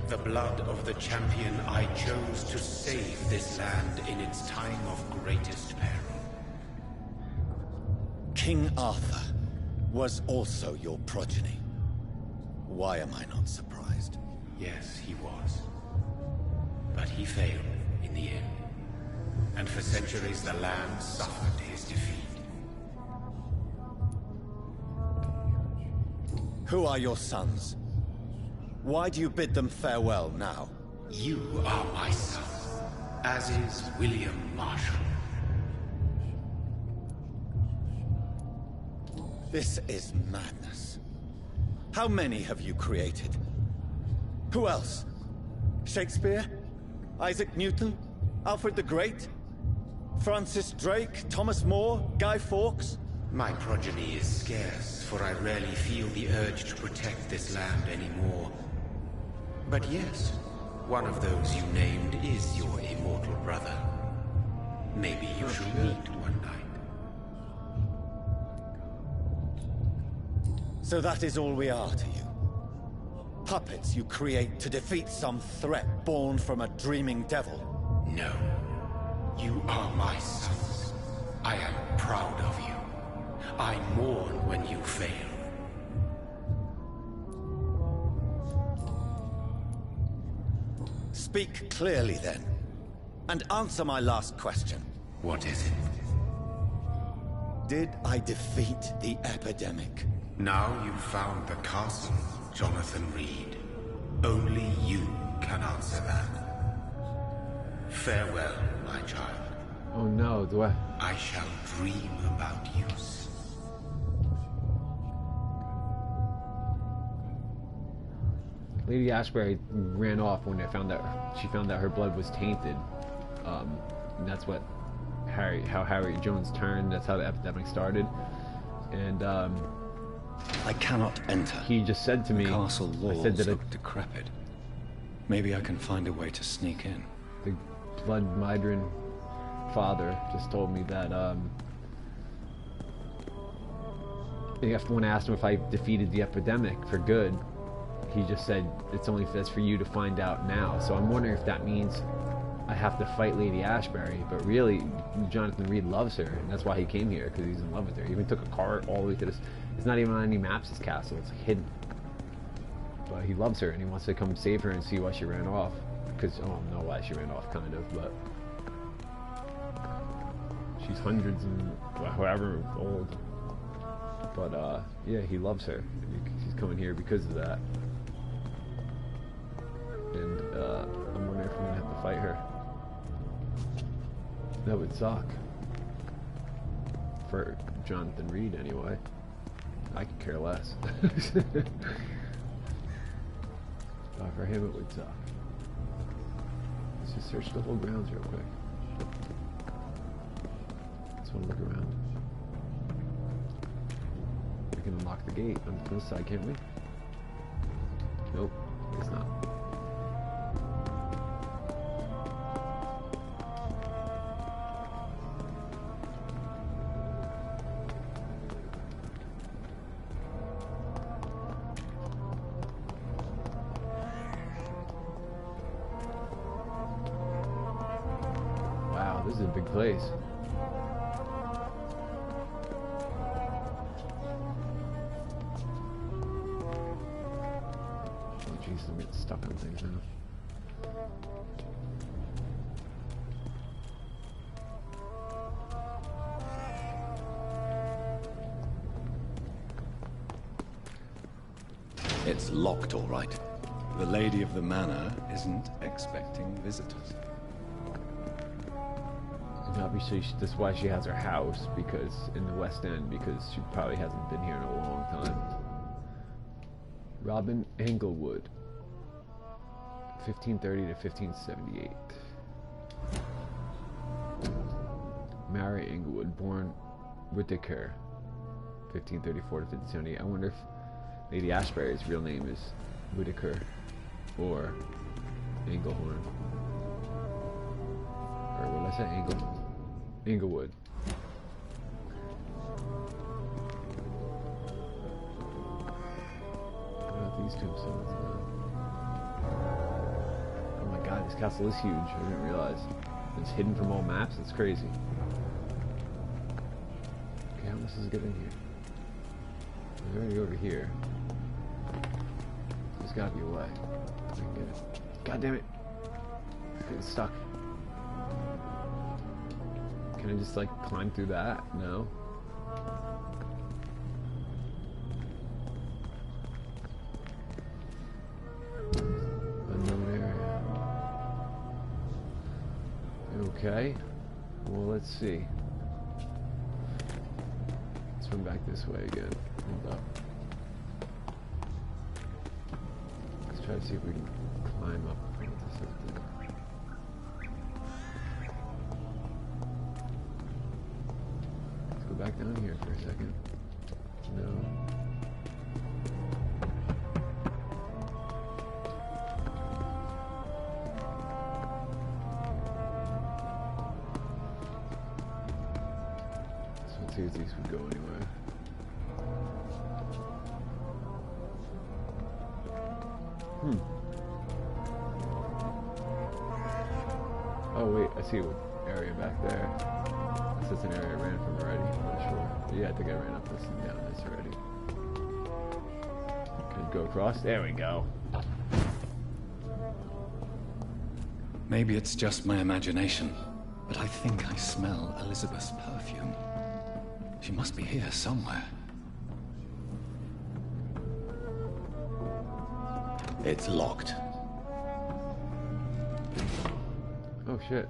The blood of the champion I chose to save this land in its time of greatest peril. King Arthur was also your progeny. Why am I not surprised? Yes, he was. But he failed in the end. And for centuries the land suffered his defeat. Who are your sons? Why do you bid them farewell now? You are my son, as is William Marshall. This is madness. How many have you created? Who else? Shakespeare? Isaac Newton? Alfred the Great? Francis Drake? Thomas More? Guy Fawkes? My progeny is scarce, for I rarely feel the urge to protect this land anymore. But yes, one of those you named is your immortal brother. Maybe you shall meet one night. So that is all we are to you? Puppets you create to defeat some threat born from a dreaming devil? No. You are my sons. I am proud of you. I mourn when you fail. Speak clearly then, and answer my last question. What is it? Did I defeat the epidemic? Now you've found the castle, Jonathan Reed. Only you can answer that. Farewell, my child. Oh no, do I? I shall dream about you. Lady Ashbury ran off when she found out her blood was tainted. And that's what how Harriet Jones turned. That's how the epidemic started. And I cannot enter. He just said to me, the castle walls I said that look decrepit. Maybe I can find a way to sneak in. blood Midran father just told me that when I asked him if I defeated the epidemic for good, he just said it's only that's for you to find out now. So I'm wondering if that means I have to fight Lady Ashbury, but really Jonathan Reed loves her, and that's why he came here, because he's in love with her. He even took a car all the way to this. It's not even on any maps, his castle. It's like hidden. But he loves her, and he wants to come save her and see why she ran off. Because, oh, I don't know why she ran off, kind of, but she's hundreds and however old. But, yeah, he loves her. He's coming here because of that. And, I'm wondering if we're gonna have to fight her. That would suck. For Jonathan Reed, anyway. I could care less. But for him, it would suck. Let's just search the whole grounds real quick. Just want to look around. We can unlock the gate on this side, can't we? Nope, it's not. Wow, this is a big place. Oh jeez, I'm getting stuck on things now. It's locked, all right. The lady of the manor isn't expecting visitors. And obviously, that's why she has her house, because in the West End, because she probably hasn't been here in a long time. Robin Englewood, 1530 to 1578. Mary Englewood, born Whittaker, 1534 to 1578. I wonder if Lady Ashbury's real name is Whittaker or Englehorn. Or what did I say? Englewood. What about these tombstones? Oh my god, this castle is huge. I didn't realize. It's hidden from all maps. It's crazy. Okay, how am I supposed to get in here? It's already over here. There's gotta be a way. I can get it. God damn it! I'm getting stuck. Can I just like climb through that? No. Unknown area. Okay. Well, let's see. Let's run back this way again. Hold up. Let's try to see if we can climb up into something. Let's go back down here for a second. No. So let's see if these would go anywhere. Oh wait, I see an area back there. This is an area I ran from already, I'm not sure. Yeah, I think I ran up this and down this already. Can I go across? There we go. Maybe it's just my imagination, but I think I smell Elizabeth's perfume. She must be here somewhere. It's locked. Oh shit.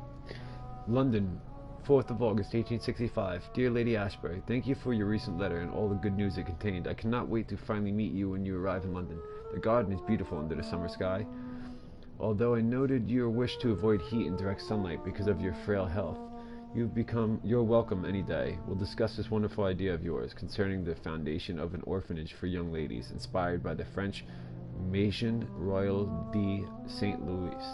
London, 4th of August, 1865. Dear Lady Ashbury, thank you for your recent letter and all the good news it contained. I cannot wait to finally meet you when you arrive in London. The garden is beautiful under the summer sky. Although I noted your wish to avoid heat and direct sunlight because of your frail health, you're welcome any day. We'll discuss this wonderful idea of yours concerning the foundation of an orphanage for young ladies, inspired by the French Maison Royale de Saint Louis.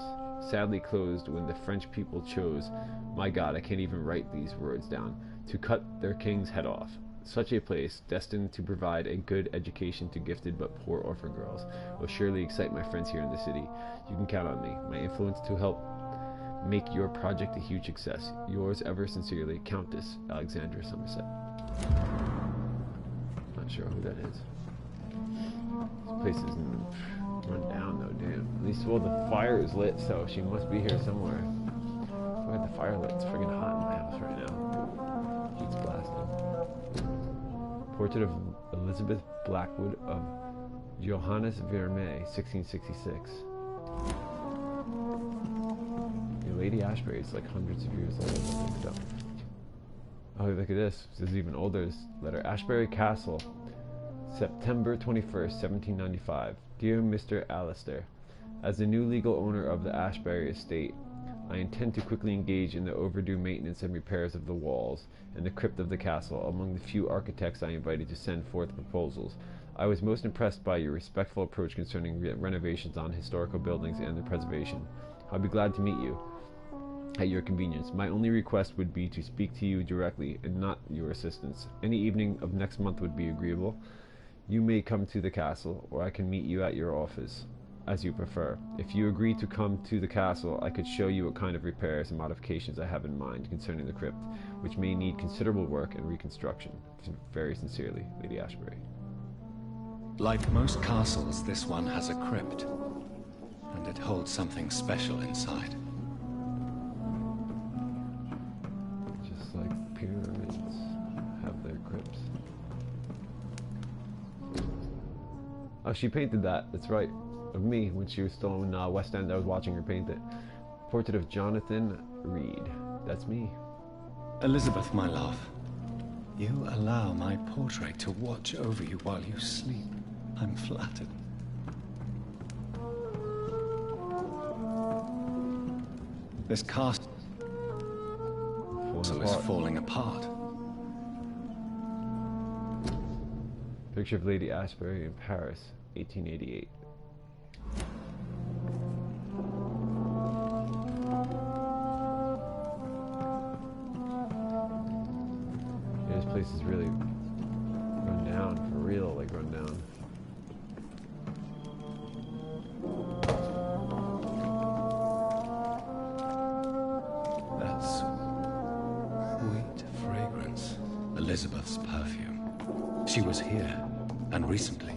sadly closed when the French people chose, my God, I can't even write these words down, to cut their king's head off. Such a place, destined to provide a good education to gifted but poor orphan girls, will surely excite my friends here in the city. You can count on me, my influence to help make your project a huge success. Yours ever sincerely, Countess Alexandra Somerset. Not sure who that is. This place isn't run down though, damn. At least, well, the fire is lit, so she must be here somewhere. Why the fire lit? It's friggin' hot in my house right now. Heat's blasting. Portrait of Elizabeth Blackwood of Johannes Vermeer, 1666. Lady Ashbury is like hundreds of years old, I think so. Oh, look at this. This is even older. This letter. Ashbury Castle, September 21st, 1795. Dear Mr. Alistair, as the new legal owner of the Ashbury estate, I intend to quickly engage in the overdue maintenance and repairs of the walls and the crypt of the castle. Among the few architects I invited to send forth proposals, I was most impressed by your respectful approach concerning renovations on historical buildings and their preservation. I'll be glad to meet you at your convenience. My only request would be to speak to you directly and not your assistants. Any evening of next month would be agreeable. You may come to the castle, or I can meet you at your office, as you prefer. If you agree to come to the castle, I could show you what kind of repairs and modifications I have in mind concerning the crypt, which may need considerable work and reconstruction. Very sincerely, Lady Ashbury. Like most castles, this one has a crypt, and it holds something special inside. Just like pyramids have their crypts. Oh, she painted that. That's right. Of me when she was still in West End. I was watching her paint it. Portrait of Jonathan Reed. That's me. Elizabeth, my love, you allow my portrait to watch over you while you sleep. I'm flattered. This castle is falling apart. Picture of Lady Ashbury in Paris, 1888. Yeah, this place is really run down, for real, like run down. That sweet fragrance. Elizabeth's perfume. She was here, and recently.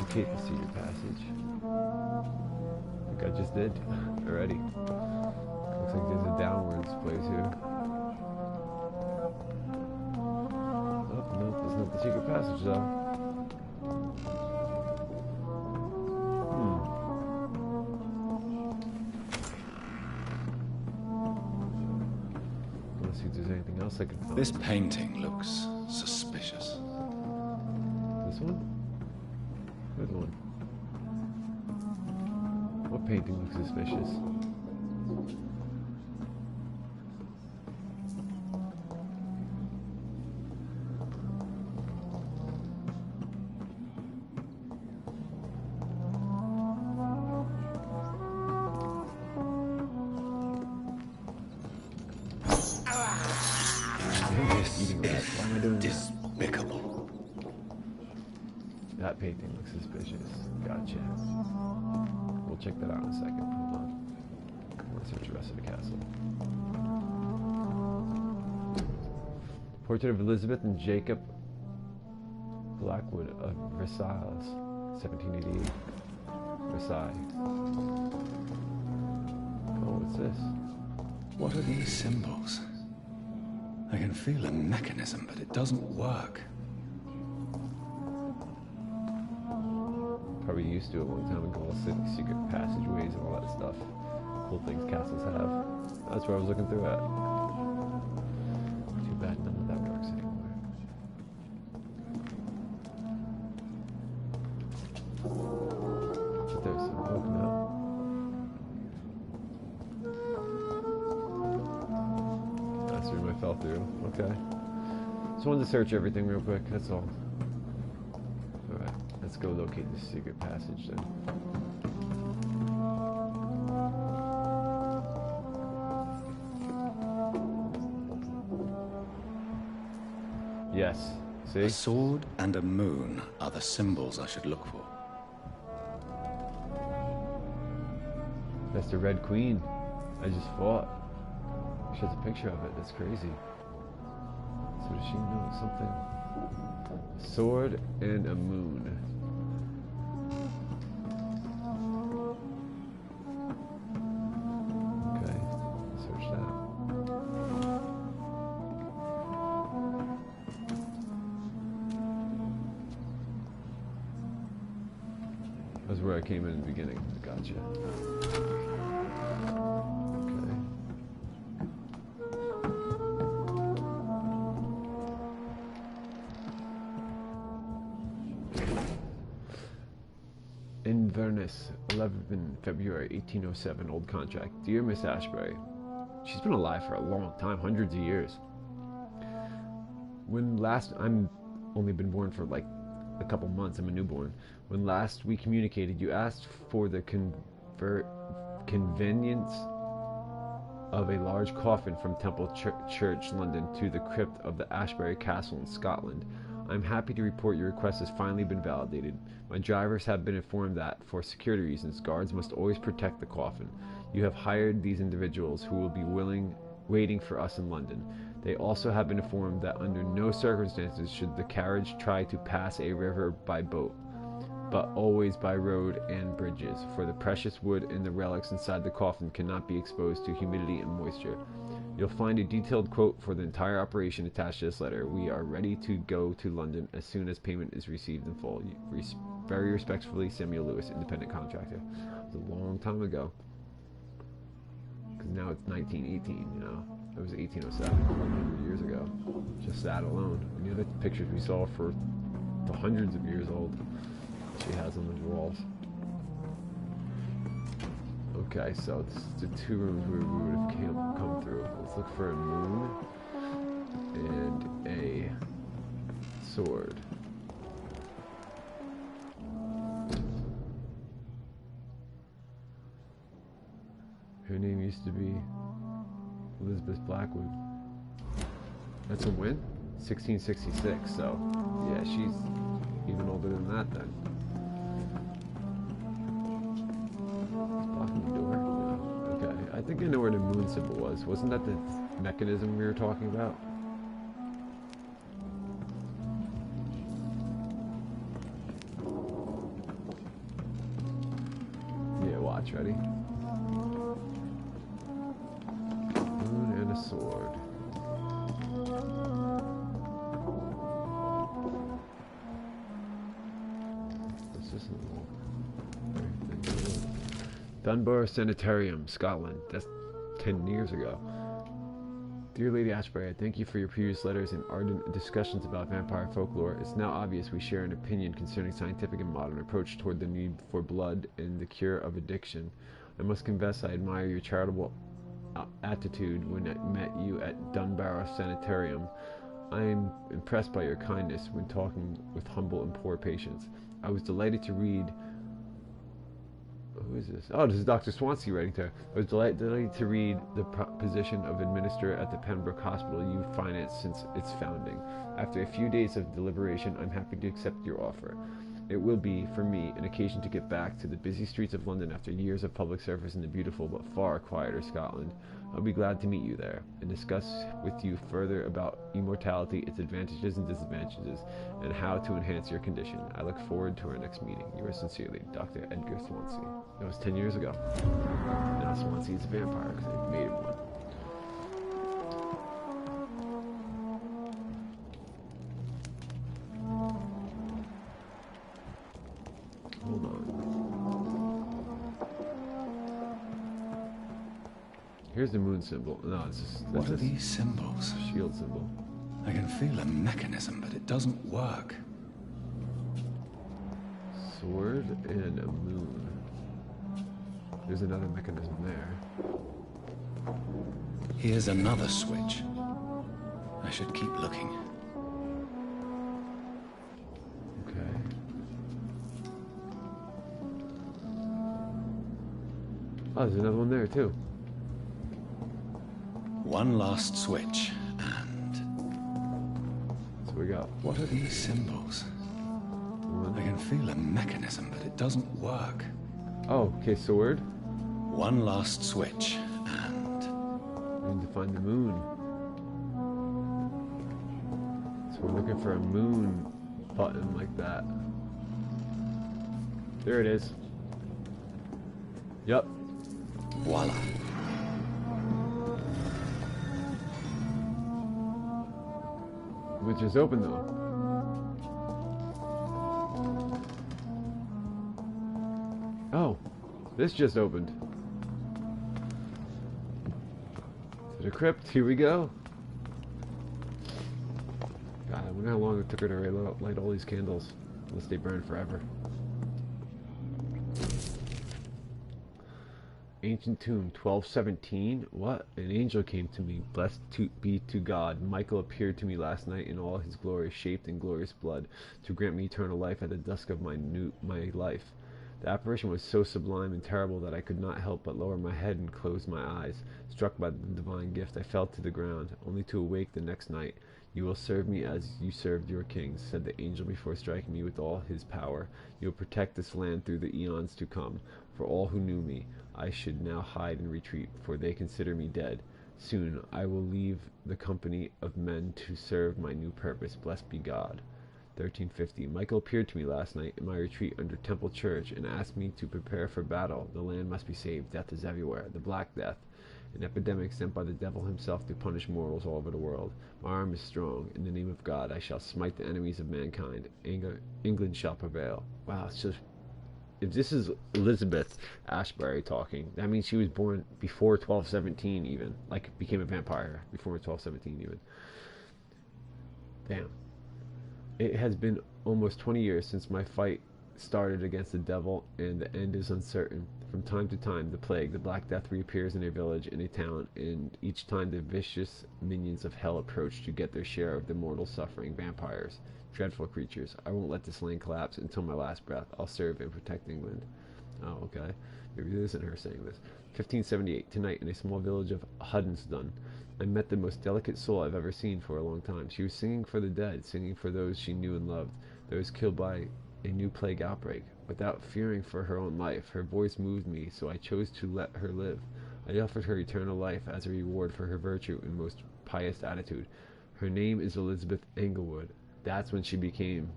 Okay, the secret passage. I think I just did already. Looks like there's a downwards place here. Oh, no, that's not the secret passage though. Let's see if there's anything else I can find. This painting looks suspicious. This one? Good one. What painting looks suspicious? Despicable. That painting looks suspicious. Gotcha. We'll check that out in a second. Hold on. I want to search the rest of the castle. Portrait of Elizabeth and Jacob Blackwood of Versailles, 1788. Versailles. Oh, what's this? What are these symbols? I can feel a mechanism, but it doesn't work. Probably used to it one time ago, secret passageways and all that stuff. Cool things castles have. That's where I was looking through at. Too bad none of that works anymore. But there's some book now. That's the room I fell through. Okay. Just wanted to search everything real quick, that's all. Alright, let's let's go locate the secret passage then. Yes. See? A sword and a moon are the symbols I should look for. That's the Red Queen I just fought. She has a picture of it. That's crazy. So does she know something? A sword and a moon. Okay, search that. That's where I came in the beginning. Gotcha. Inverness, 11 February 1807, old contract. Dear Miss Ashbury, she's been alive for a long time, hundreds of years. When last, I'm only been born for like a couple months, I'm a newborn. When last we communicated, you asked for the convenience of a large coffin from Temple Church, London, to the crypt of the Ashbury Castle in Scotland. I'm happy to report your request has finally been validated. My drivers have been informed that, for security reasons, guards must always protect the coffin. You have hired these individuals who will be waiting for us in London. They also have been informed that under no circumstances should the carriage try to pass a river by boat, but always by road and bridges, for the precious wood and the relics inside the coffin cannot be exposed to humidity and moisture. You'll find a detailed quote for the entire operation attached to this letter. We are ready to go to London as soon as payment is received in full. Very respectfully, Samuel Lewis, independent contractor. It was a long time ago. Because now it's 1918, you know. It was 1807, 100 years ago. Just that alone. And the other pictures we saw for the hundreds of years old she has on the walls. Okay, so it's the two rooms where we would have come through. Let's look for a moon and a sword. Her name used to be Elizabeth Blackwood. That's a win? 1666, so yeah, she's even older than that then. Blocking the door? Yeah. Okay, I think I know where the moon symbol was. Wasn't that the mechanism we were talking about? Yeah, watch, ready? Moon and a sword. What's this little? Dunbar Sanitarium, Scotland. That's 10 years ago. Dear Lady Ashbury, I thank you for your previous letters and ardent discussions about vampire folklore. It's now obvious we share an opinion concerning scientific and modern approach toward the need for blood and the cure of addiction. I must confess I admire your charitable attitude when I met you at Dunbar Sanitarium. I am impressed by your kindness when talking with humble and poor patients. I was delighted to read... Who is this? Oh, this is Dr. Swansea writing to her. I was delighted to read the position of administrator at the Pembroke Hospital you financed since its founding. After a few days of deliberation, I'm happy to accept your offer. It will be, for me, an occasion to get back to the busy streets of London after years of public service in the beautiful but far quieter Scotland. I'll be glad to meet you there and discuss with you further about immortality, its advantages and disadvantages, and how to enhance your condition. I look forward to our next meeting. Yours sincerely, Dr. Edgar Swansea. That was 10 years ago. Now Swansea is a vampire because they made him one. Hold on. Here's the moon symbol. No, it's just... What are these symbols? Shield symbol. I can feel a mechanism, but it doesn't work. Sword and a moon. There's another mechanism there. Here's another switch. I should keep looking. Okay. Oh, there's another one there too. One last switch, and... So we got... What are these symbols? I can feel a mechanism, but it doesn't work. Oh, okay, sword. One last switch, and... We need to find the moon. So we're looking for a moon button like that. There it is. Yup. Voila. Which is open though. Oh, this just opened. To the crypt, here we go. God, I wonder how long it took her to light all these candles. Unless they burn forever. Ancient tomb, 1217. What? An angel came to me. Blessed be to God. Michael appeared to me last night in all his glory, shaped in glorious blood, to grant me eternal life at the dusk of my life. The apparition was so sublime and terrible that I could not help but lower my head and close my eyes. Struck by the divine gift, I fell to the ground, only to awake the next night. You will serve me as you served your kings, said the angel before striking me with all his power. You will protect this land through the eons to come. For all who knew me, I should now hide and retreat, for they consider me dead. Soon I will leave the company of men to serve my new purpose. Blessed be God. 1350. Michael appeared to me last night in my retreat under Temple Church and asked me to prepare for battle. The land must be saved. Death is everywhere. The Black Death, an epidemic sent by the devil himself to punish mortals all over the world. My arm is strong. In the name of God, I shall smite the enemies of mankind. England shall prevail. Wow, it's just... If this is Elizabeth Ashbury talking, that means she was born before 1217 even. Like, became a vampire before 1217 even. Damn. It has been almost 20 years since my fight started against the devil, and the end is uncertain. From time to time, the plague, the Black Death, reappears in a village, in a town, and each time the vicious minions of hell approach to get their share of the mortal suffering. Vampires. Dreadful creatures. I won't let this land collapse until my last breath. I'll serve and protect England. Oh, okay. Maybe this isn't her saying this. 1578. Tonight, in a small village of Huddensdon, I met the most delicate soul I've ever seen for a long time. She was singing for the dead, singing for those she knew and loved, those killed by a new plague outbreak. Without fearing for her own life, her voice moved me, so I chose to let her live. I offered her eternal life as a reward for her virtue and most pious attitude. Her name is Elizabeth Englewood. That's when she became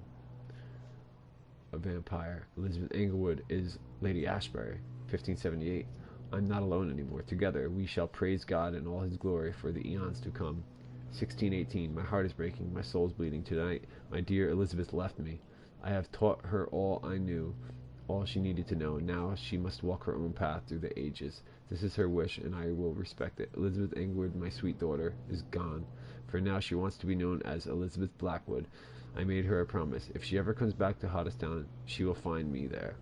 a vampire. Elizabeth Englewood is Lady Ashbury, 1578. I'm not alone anymore. Together we shall praise God in all his glory for the eons to come. 1618. My heart is breaking. My soul is bleeding. Tonight, my dear Elizabeth left me. I have taught her all I knew, all she needed to know. Now she must walk her own path through the ages. This is her wish, and I will respect it. Elizabeth Englewood, my sweet daughter, is gone. For now she wants to be known as Elizabeth Blackwood. I made her a promise. If she ever comes back to Hottestown, she will find me there.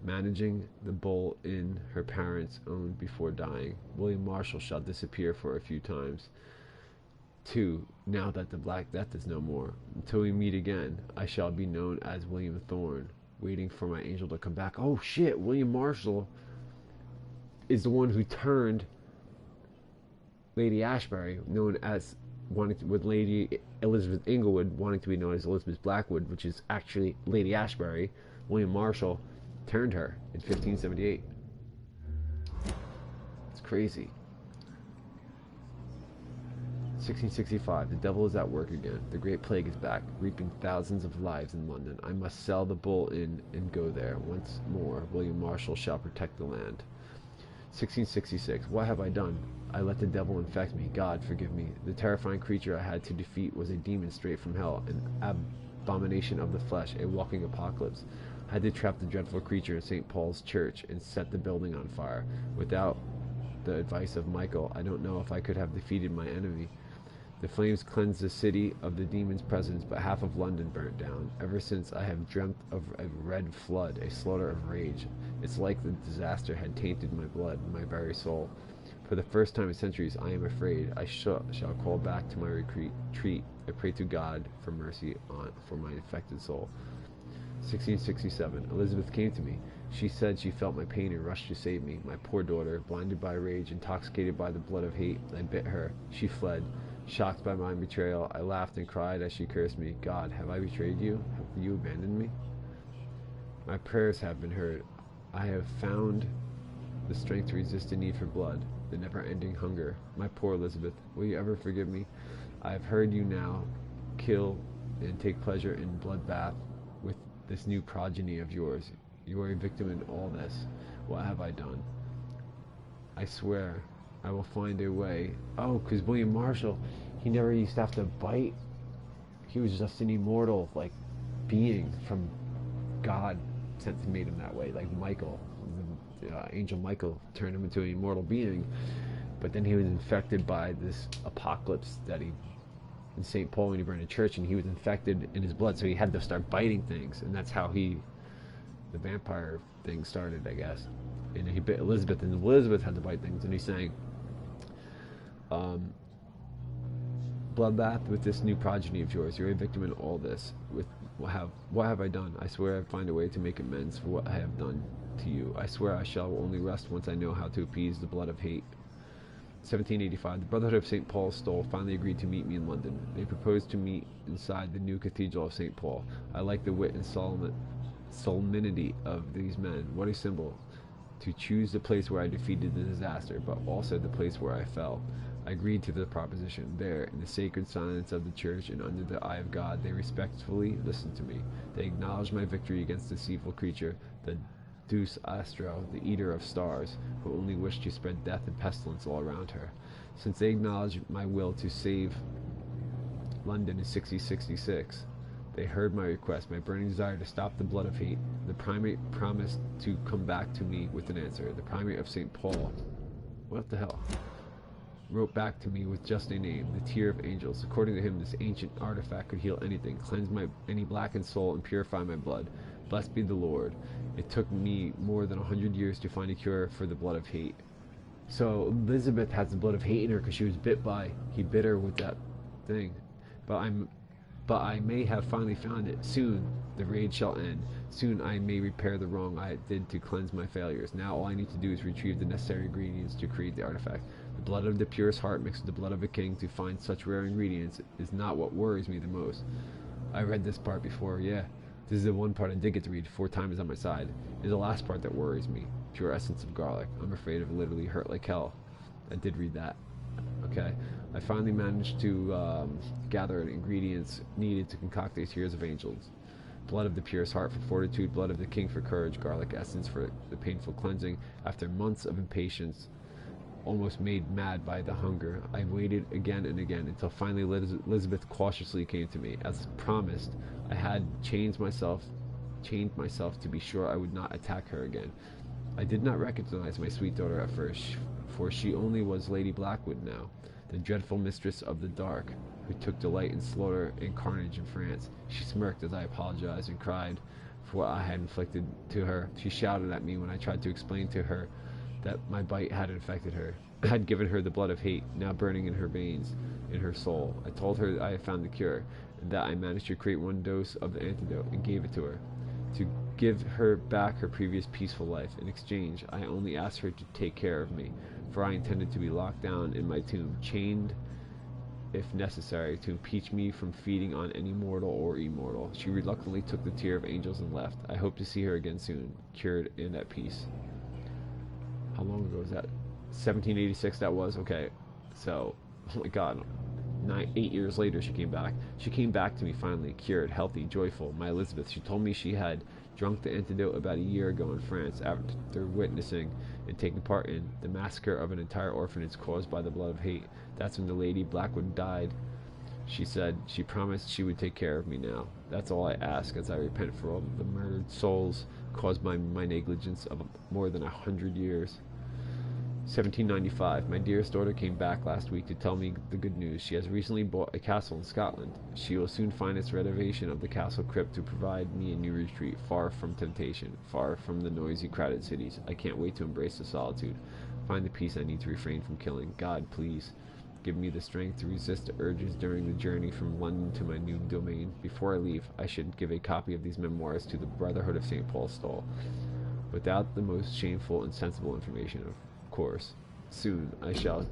Managing the Bull Inn her parents owned before dying. William Marshall shall disappear for a few times. 2. Now that the Black Death is no more. Until we meet again, I shall be known as William Thorne, waiting for my angel to come back. Oh shit, William Marshall is the one who turned Lady Ashbury, known as with Lady Elizabeth Englewood wanting to be known as Elizabeth Blackwood, which is actually Lady Ashbury. William Marshall turned her in 1578. It's crazy. 1665. The devil is at work again. The Great Plague is back, reaping thousands of lives in London. I must sell the Bull Inn and go there. Once more, William Marshall shall protect the land. 1666. What have I done? I let the devil infect me. God, forgive me. The terrifying creature I had to defeat was a demon straight from hell, an abomination of the flesh, a walking apocalypse. I had to trap the dreadful creature in St. Paul's Church and set the building on fire. Without the advice of Michael, I don't know if I could have defeated my enemy. The flames cleansed the city of the demon's presence, but half of London burnt down. Ever since I have dreamt of a red flood, a slaughter of rage. It's like the disaster had tainted my blood, my very soul. For the first time in centuries, I am afraid. I shall call back to my retreat. I pray to God for mercy for my infected soul. 1667. Elizabeth came to me. She said she felt my pain and rushed to save me. My poor daughter, blinded by rage, intoxicated by the blood of hate. I bit her. She fled. Shocked by my betrayal, I laughed and cried as she cursed me. God, have I betrayed you? Have you abandoned me? My prayers have been heard. I have found the strength to resist the need for blood, the never-ending hunger. My poor Elizabeth, will you ever forgive me? I have heard you now kill and take pleasure in bloodbath with this new progeny of yours. You are a victim in all this. What have I done? I swear I will find a way. Oh, because William Marshall, he never used to have to bite. He was just an immortal, like, being from God sent to make him that way. Like Michael, Angel Michael turned him into an immortal being. But then he was infected by this apocalypse that he, in St. Paul, when he burned a church, and he was infected in his blood, so he had to start biting things, and that's how the vampire thing started, I guess. And he bit Elizabeth, and Elizabeth had to bite things, and he's saying, bloodbath with this new progeny of yours. You're a victim in all this. What have I done? I swear I'd find a way to make amends for what I have done to you. I swear I shall only rest once I know how to appease the blood of hate. 1785. The Brotherhood of St. Paul's Stole finally agreed to meet me in London. They proposed to meet inside the new Cathedral of St. Paul. I like the wit and solemnity of these men. What a symbol. To choose the place where I defeated the disaster, but also the place where I fell. I agreed to the proposition. There, in the sacred silence of the church and under the eye of God, they respectfully listened to me. They acknowledged my victory against this evil creature, the Deus Astro, the eater of stars, who only wished to spread death and pestilence all around her. Since they acknowledged my will to save London in 1666, they heard my request, my burning desire to stop the blood of hate. The primate promised to come back to me with an answer. The primate of St. Paul, what the hell, wrote back to me with just a name, the Tear of Angels. According to him, this ancient artifact could heal anything, cleanse any blackened soul, and purify my blood. Blessed be the Lord. It took me more than 100 years to find a cure for the blood of hate. So Elizabeth has the blood of hate in her because she was he bit her with that thing. But I may have finally found it. Soon the rage shall end. Soon I may repair the wrong I did to cleanse my failures. Now all I need to do is retrieve the necessary ingredients to create the artifact. The blood of the purest heart mixed with the blood of a king to find such rare ingredients is not what worries me the most. I read this part before, yeah. This is the one part I did get to read. 4 times on my side. It's the last part that worries me. Pure essence of garlic. I'm afraid of literally hurt like hell. I did read that. Okay. I finally managed to gather the ingredients needed to concoct a tears of angels. Blood of the purest heart for fortitude, blood of the king for courage, garlic essence for the painful cleansing. After months of impatience, almost made mad by the hunger, I waited again and again until finally Elizabeth cautiously came to me. As promised, I had chained myself to be sure I would not attack her again. I did not recognize my sweet daughter at first, for she only was Lady Blackwood now, the dreadful mistress of the dark, who took delight in slaughter and carnage in France. She smirked as I apologized and cried for what I had inflicted to her. She shouted at me when I tried to explain to her that my bite had infected her. I had given her the blood of hate, now burning in her veins, in her soul. I told her that I had found the cure, and that I managed to create 1 dose of the antidote, and gave it to her, to give her back her previous peaceful life. In exchange, I only asked her to take care of me, for I intended to be locked down in my tomb, chained if necessary, to impeach me from feeding on any mortal or immortal. She reluctantly took the Tear of Angels and left. I hope to see her again soon, cured and at peace. How long ago was that? 1786 that was? Okay. So, oh my god. 8 years later she came back. She came back to me finally, cured, healthy, joyful. My Elizabeth. She told me she had drunk the antidote about a year ago in France after witnessing and taking part in the massacre of an entire orphanage caused by the blood of hate. That's when the Lady Blackwood died. She said she promised she would take care of me now. That's all I ask as I repent for all the murdered souls caused by my negligence of more than 100 years. 1795. My dearest daughter came back last week to tell me the good news. She has recently bought a castle in Scotland. She will soon find its renovation of the castle crypt to provide me a new retreat, far from temptation, far from the noisy, crowded cities. I can't wait to embrace the solitude, find the peace I need to refrain from killing. God, please, give me the strength to resist the urges during the journey from London to my new domain. Before I leave, I should give a copy of these memoirs to the Brotherhood of St. Paul's Stall, without the most shameful and sensible information, of course. Soon I shall,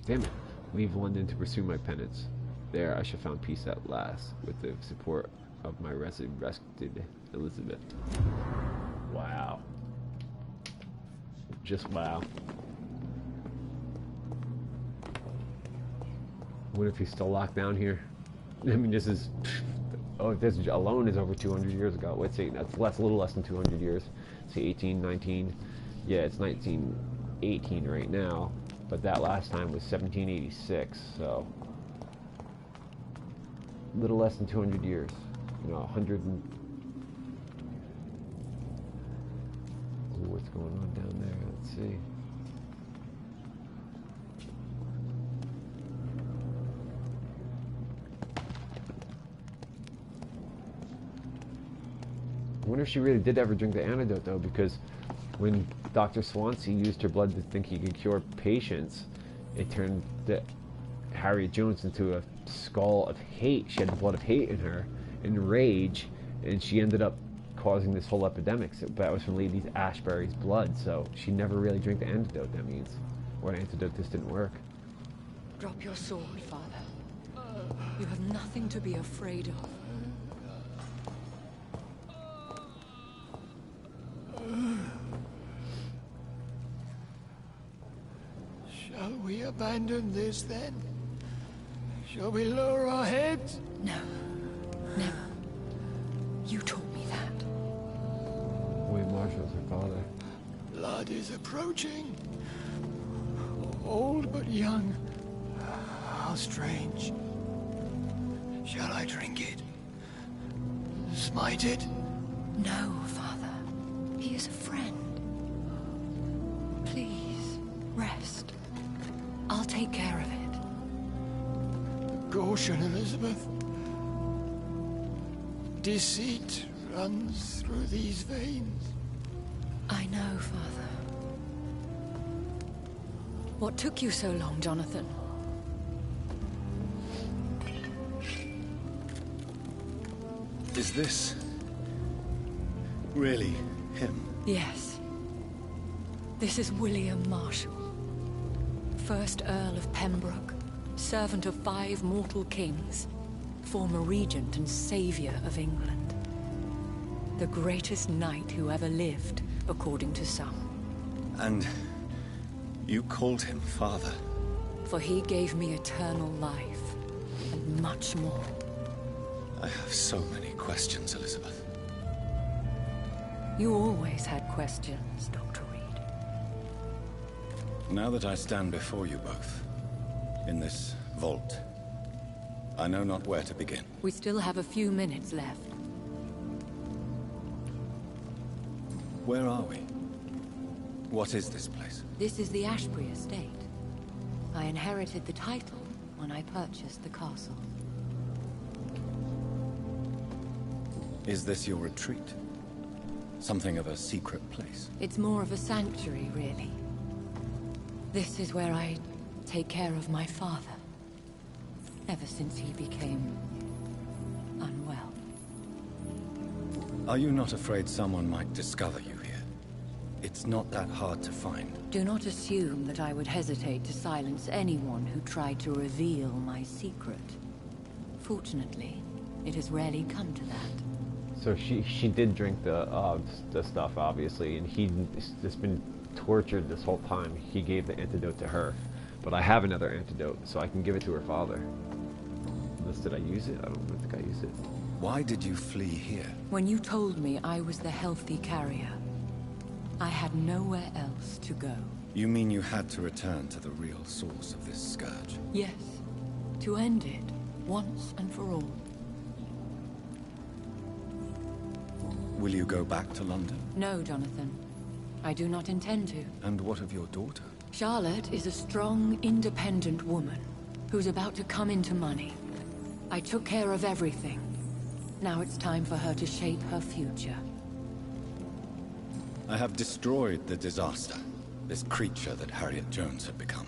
damn it, leave London to pursue my penance. There I shall find peace at last, with the support of my resurrected Elizabeth. Wow. Just wow. What if he's still locked down here? I mean, this is... Oh, this alone is over 200 years ago. Let's see, that's a little less than 200 years. See, 18, 19. Yeah, it's 1918 right now. But that last time was 1786, so... a little less than 200 years. You know, 100 and... Ooh, what's going on down there? Let's see. I wonder if she really did ever drink the antidote, though, because when Dr. Swansea used her blood to think he could cure patients, it turned Harriet Jones into a skull of hate. She had the blood of hate in her, and rage, and she ended up causing this whole epidemic. So that was from Lady Ashbury's blood, so she never really drank the antidote, that means. Or an antidote just didn't work. Drop your sword, Father. You have nothing to be afraid of. Shall we abandon this then? Shall we lower our heads? No. Never. You taught me that. William Marshall's her father. Blood is approaching. Old but young. How strange. Shall I drink it? Smite it? No, Father. He is a friend. Please, rest. I'll take care of it. Caution, Elizabeth. Deceit runs through these veins. I know, Father. What took you so long, Jonathan? Is this really him? Yes. This is William Marshall, 1st Earl of Pembroke, servant of 5 mortal kings, former regent and savior of England. The greatest knight who ever lived, according to some. And you called him father? For he gave me eternal life, and much more. I have so many questions, Elizabeth. You always had questions, Dr. Reed. Now that I stand before you both, in this vault, I know not where to begin. We still have a few minutes left. Where are we? What is this place? This is the Ashbury estate. I inherited the title when I purchased the castle. Is this your retreat? Something of a secret place? It's more of a sanctuary, really. This is where I take care of my father. Ever since he became unwell. Are you not afraid someone might discover you here? It's not that hard to find. Do not assume that I would hesitate to silence anyone who tried to reveal my secret. Fortunately, it has rarely come to that. So she did drink the stuff, obviously, and he's just been tortured this whole time. He gave the antidote to her. But I have another antidote, so I can give it to her father. Unless, did I use it? I don't think I used it. Why did you flee here? When you told me I was the healthy carrier, I had nowhere else to go. You mean you had to return to the real source of this scourge? Yes, to end it, once and for all. Will you go back to London? No, Jonathan. I do not intend to. And what of your daughter? Charlotte is a strong, independent woman who's about to come into money. I took care of everything. Now it's time for her to shape her future. I have destroyed the disaster, this creature that Harriet Jones had become.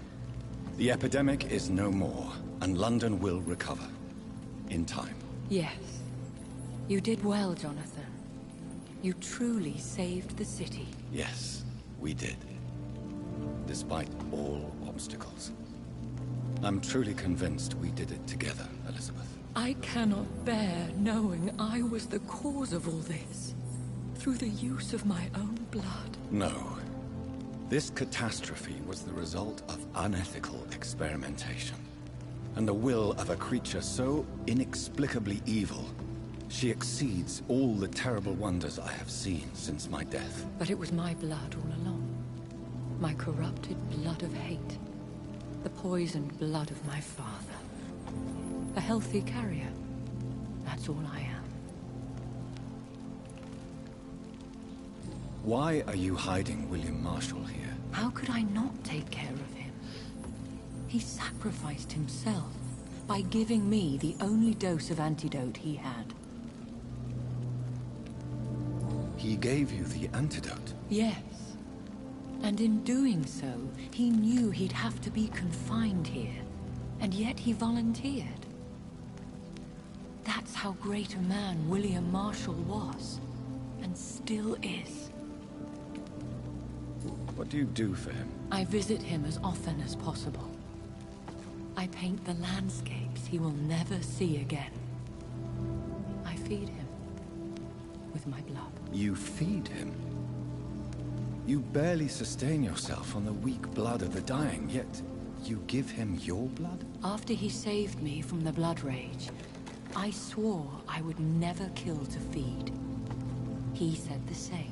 The epidemic is no more, and London will recover. In time. Yes. You did well, Jonathan. You truly saved the city. Yes, we did. Despite all obstacles. I'm truly convinced we did it together, Elizabeth. I cannot bear knowing I was the cause of all this. Through the use of my own blood. No. This catastrophe was the result of unethical experimentation. And the will of a creature so inexplicably evil, she exceeds all the terrible wonders I have seen since my death. But it was my blood all along. My corrupted blood of hate. The poisoned blood of my father. A healthy carrier. That's all I am. Why are you hiding William Marshall here? How could I not take care of him? He sacrificed himself by giving me the only dose of antidote he had. He gave you the antidote? Yes. And in doing so, he knew he'd have to be confined here. And yet he volunteered. That's how great a man William Marshall was. And still is. What do you do for him? I visit him as often as possible. I paint the landscapes he will never see again. I feed him with my blood. You feed him? You barely sustain yourself on the weak blood of the dying, yet you give him your blood? After he saved me from the blood rage, I swore I would never kill to feed. He said the same.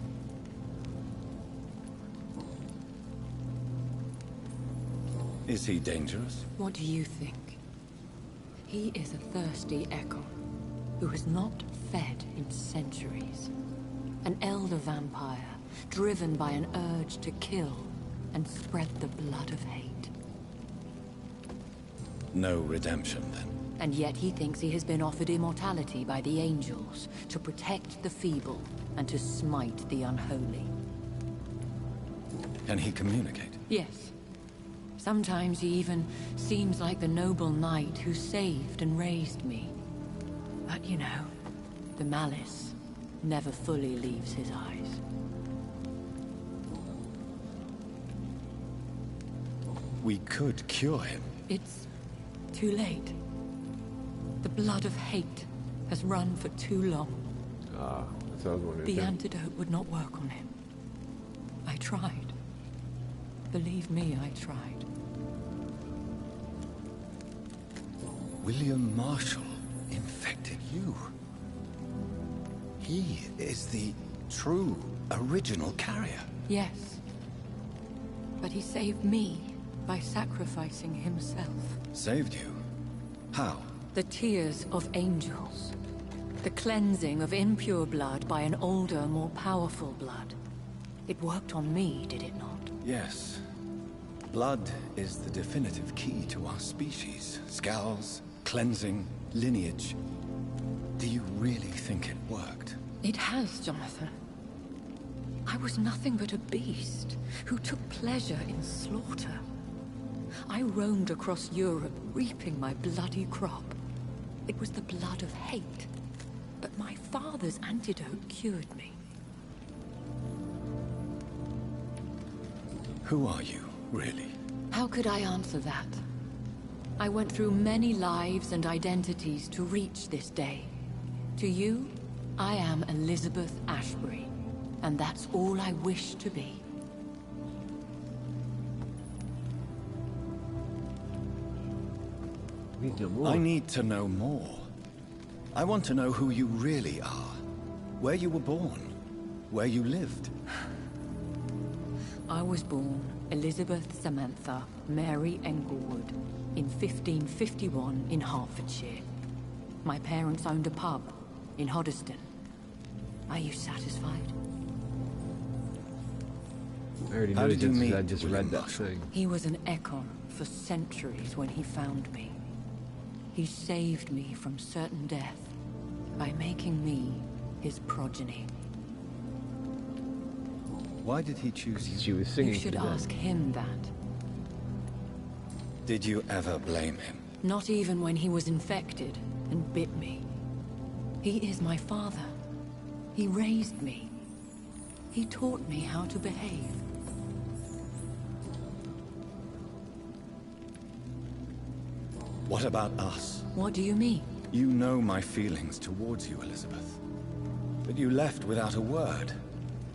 Is he dangerous? What do you think? He is a thirsty echo who has not fed in centuries. An elder vampire, driven by an urge to kill and spread the blood of hate. No redemption, then? And yet he thinks he has been offered immortality by the angels to protect the feeble and to smite the unholy. Can he communicate? Yes. Sometimes he even seems like the noble knight who saved and raised me. But you know, the malice never fully leaves his eyes. We could cure him. It's too late. The blood of hate has run for too long. Ah, that's what I was wondering. The antidote would not work on him. I tried. Believe me, I tried. William Marshall infected you. He is the true, original carrier. Yes. But he saved me by sacrificing himself. Saved you? How? The tears of angels. The cleansing of impure blood by an older, more powerful blood. It worked on me, did it not? Yes. Blood is the definitive key to our species. Scowls, cleansing, lineage. Do you really think it worked? It has, Jonathan. I was nothing but a beast who took pleasure in slaughter. I roamed across Europe, reaping my bloody crop. It was the blood of hate. But my father's antidote cured me. Who are you, really? How could I answer that? I went through many lives and identities to reach this day. To you, I am Elizabeth Ashbury, and that's all I wish to be. I need to know more. I want to know who you really are. Where you were born. Where you lived. I was born Elizabeth Samantha Mary Englewood in 1551 in Hertfordshire. My parents owned a pub in Hoddesdon. Are you satisfied? I already How know did you this meet because I just William read that Marshall? thing. He was an Ekon for centuries when he found me. He saved me from certain death by making me his progeny. Why did he choose you? She was singing You should to them. ask him that. Did you ever blame him? Not even when he was infected and bit me. He is my father. He raised me. He taught me how to behave. What about us? What do you mean? You know my feelings towards you, Elizabeth. But you left without a word.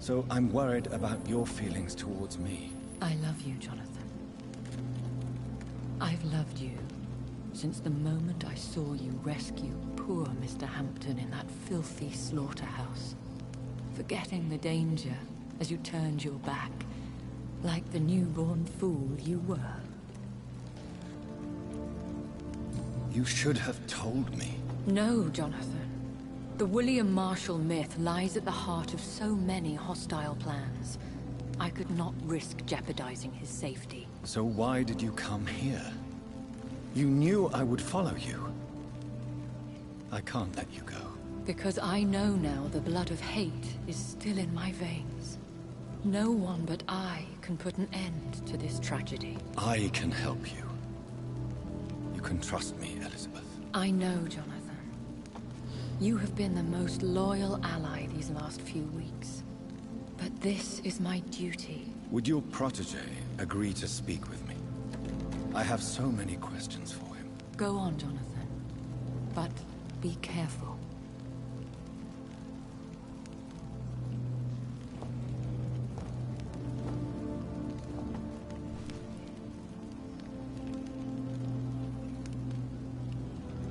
So I'm worried about your feelings towards me. I love you, Jonathan. I've loved you since the moment I saw you rescue poor Mr. Hampton in that filthy slaughterhouse. Forgetting the danger as you turned your back, like the newborn fool you were. You should have told me. No, Jonathan. The William Marshall myth lies at the heart of so many hostile plans. I could not risk jeopardizing his safety. So why did you come here? You knew I would follow you. I can't let you go. Because I know now the blood of hate is still in my veins. No one but I can put an end to this tragedy. I can help you. You can trust me, Elizabeth. I know, Jonathan. You have been the most loyal ally these last few weeks. But this is my duty. Would your protege agree to speak with me? I have so many questions for him. Go on, Jonathan. But be careful.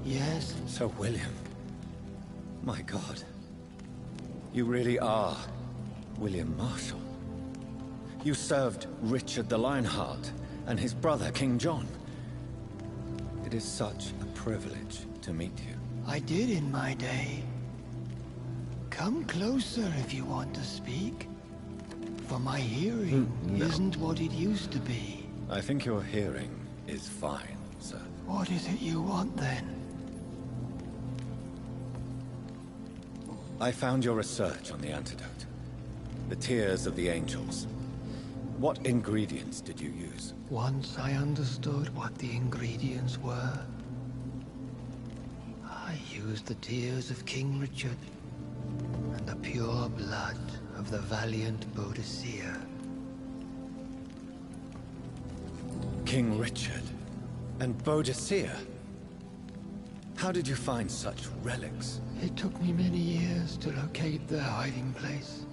Yes, Sir William. My God. You really are William Marshall. You served Richard the Lionheart and his brother, King John. It is such a privilege to meet you. I did in my day. Come closer if you want to speak. For my hearing isn't what it used to be. I think your hearing is fine, sir. What is it you want then? I found your research on the antidote. The tears of the angels. What ingredients did you use? Once I understood what the ingredients were, I used the tears of King Richard and the pure blood of the valiant Boadicea. King Richard and Boadicea? How did you find such relics? It took me many years to locate their hiding place.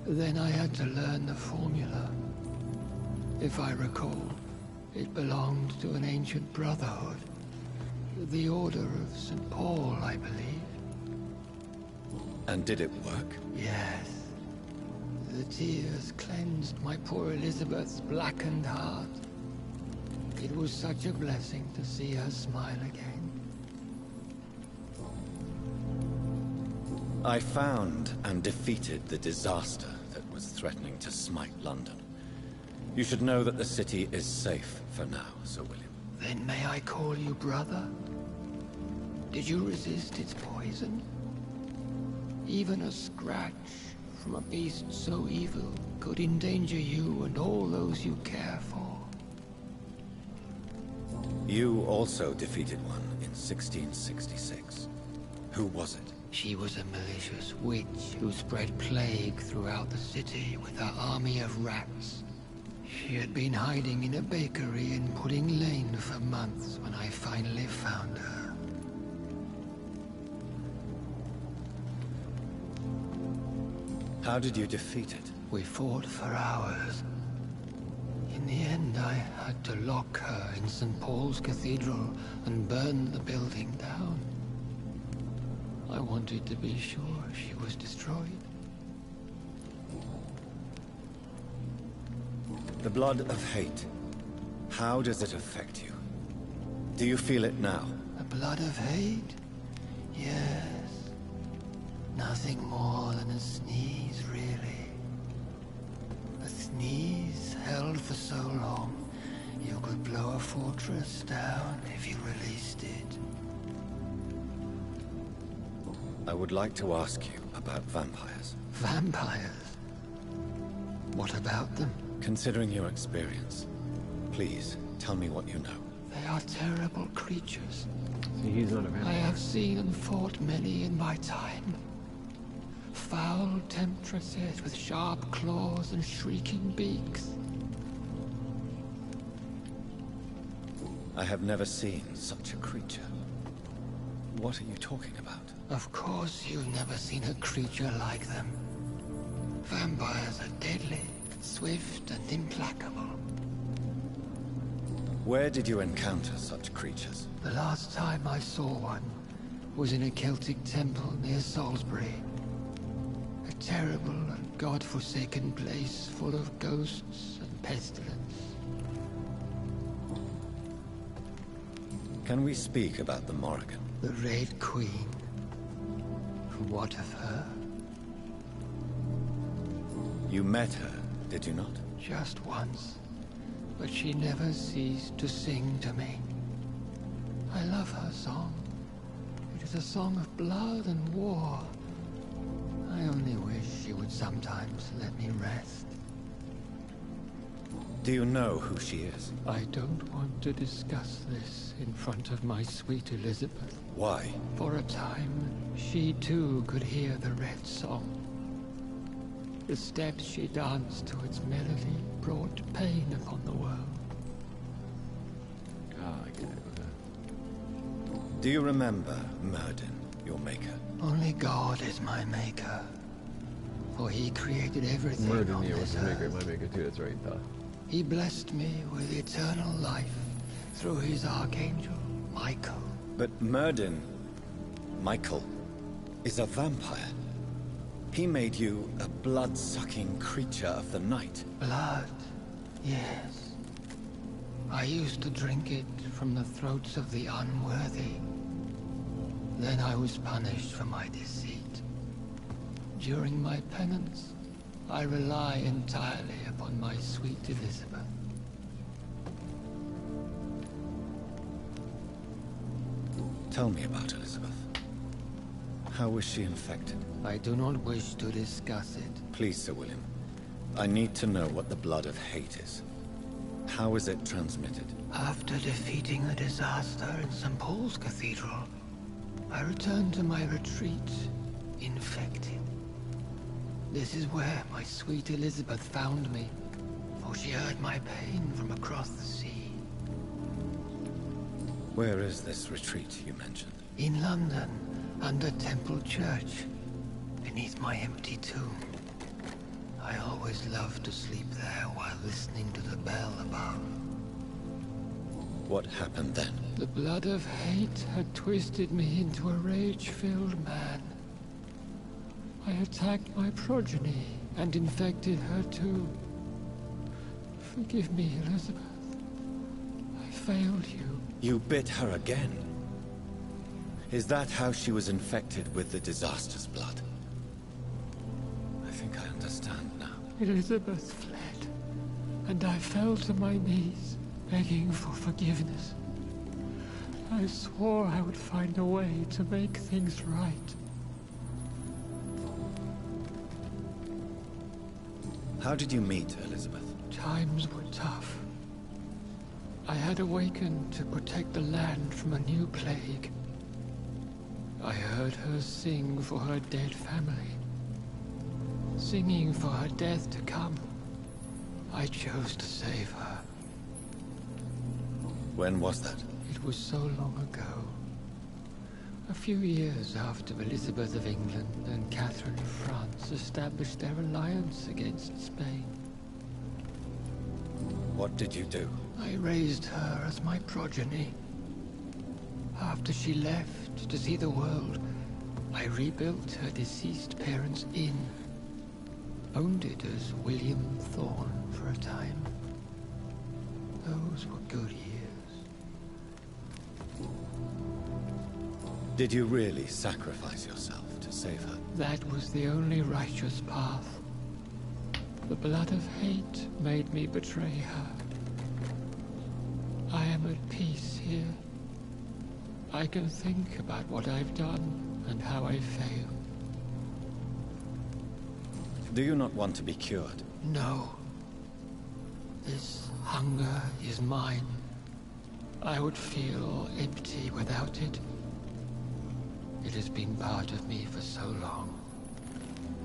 Then I had to learn the formula. If I recall, it belonged to an ancient brotherhood. The Order of St. Paul, I believe. And did it work? Yes. The tears cleansed my poor Elizabeth's blackened heart. It was such a blessing to see her smile again. I found and defeated the disaster that was threatening to smite London. You should know that the city is safe for now, Sir William. Then may I call you brother? Did you resist its poison? Even a scratch from a beast so evil could endanger you and all those you care for. You also defeated one in 1666. Who was it? She was a malicious witch who spread plague throughout the city with her army of rats. She had been hiding in a bakery in Pudding Lane for months when I finally found her. How did you defeat it? We fought for hours. In the end, I had to lock her in St. Paul's Cathedral and burn the building down. I wanted to be sure she was destroyed. The blood of hate. How does it affect you? Do you feel it now? The blood of hate? Yes. Nothing more than a sneeze, really. A sneeze held for so long, you could blow a fortress down if you released it. I would like to ask you about vampires. Vampires? What about them? Considering your experience, please, Tell me what you know. They are terrible creatures. See, he's not a vampire. I have seen and fought many in my time. Foul temptresses with sharp claws and shrieking beaks. I have never seen such a creature. What are you talking about? Of course you've never seen a creature like them. Vampires are deadly, swift and implacable. Where did you encounter such creatures? The last time I saw one was in a Celtic temple near Salisbury. A terrible and god-forsaken place full of ghosts and pestilence. Can we speak about the Morrigan? The Red Queen. What of her? You met her, did you not? Just once. But she never ceased to sing to me. I love her song. It is a song of blood and war. I only wish she would sometimes let me rest. Do you know who she is? I don't want to discuss this in front of my sweet Elizabeth. Why? For a time, she too could hear the Red Song. The steps she danced to its melody brought pain upon the world. Ah, I get it. Okay. Do you remember Myrddin, your maker? Only God is my maker. For he created everything Myrddin, on yeah, was this his maker, earth. my maker too. That's right. Duh. He blessed me with eternal life through his archangel, Michael. But Myrddin, Michael, is a vampire. He made you a blood-sucking creature of the night. Blood, yes. I used to drink it from the throats of the unworthy. Then I was punished for my deceit. During my penance, I rely entirely upon my sweet Elizabeth. Tell me about Elizabeth. How was she infected? I do not wish to discuss it. Please, Sir William. I need to know what the blood of hate is. How is it transmitted? After defeating a disaster in St. Paul's Cathedral, I returned to my retreat, infected. This is where my sweet Elizabeth found me, for she heard my pain from across the sea. Where is this retreat you mentioned? In London, under Temple Church, beneath my empty tomb. I always loved to sleep there while listening to the bell above. What happened then? The blood of hate had twisted me into a rage-filled man. I attacked my progeny and infected her too. Forgive me, Elizabeth. I failed you. You bit her again? Is that how she was infected with the disaster's blood? I think I understand now. Elizabeth fled, and I fell to my knees, begging for forgiveness. I swore I would find a way to make things right. How did you meet Elizabeth? Times were tough. I had awakened to protect the land from a new plague. I heard her sing for her dead family. Singing for her death to come. I chose to save her. When was that? It was so long ago. A few years after Elizabeth of England and Catherine of France established their alliance against Spain. What did you do? I raised her as my progeny. After she left to see the world, I rebuilt her deceased parents' inn. Owned it as William Thorne for a time. Those were good years. Did you really sacrifice yourself to save her? That was the only righteous path. The blood of hate made me betray her. I am at peace here. I can think about what I've done and how I failed. Do you not want to be cured? No. This hunger is mine I would feel empty without it. It has been part of me for so long.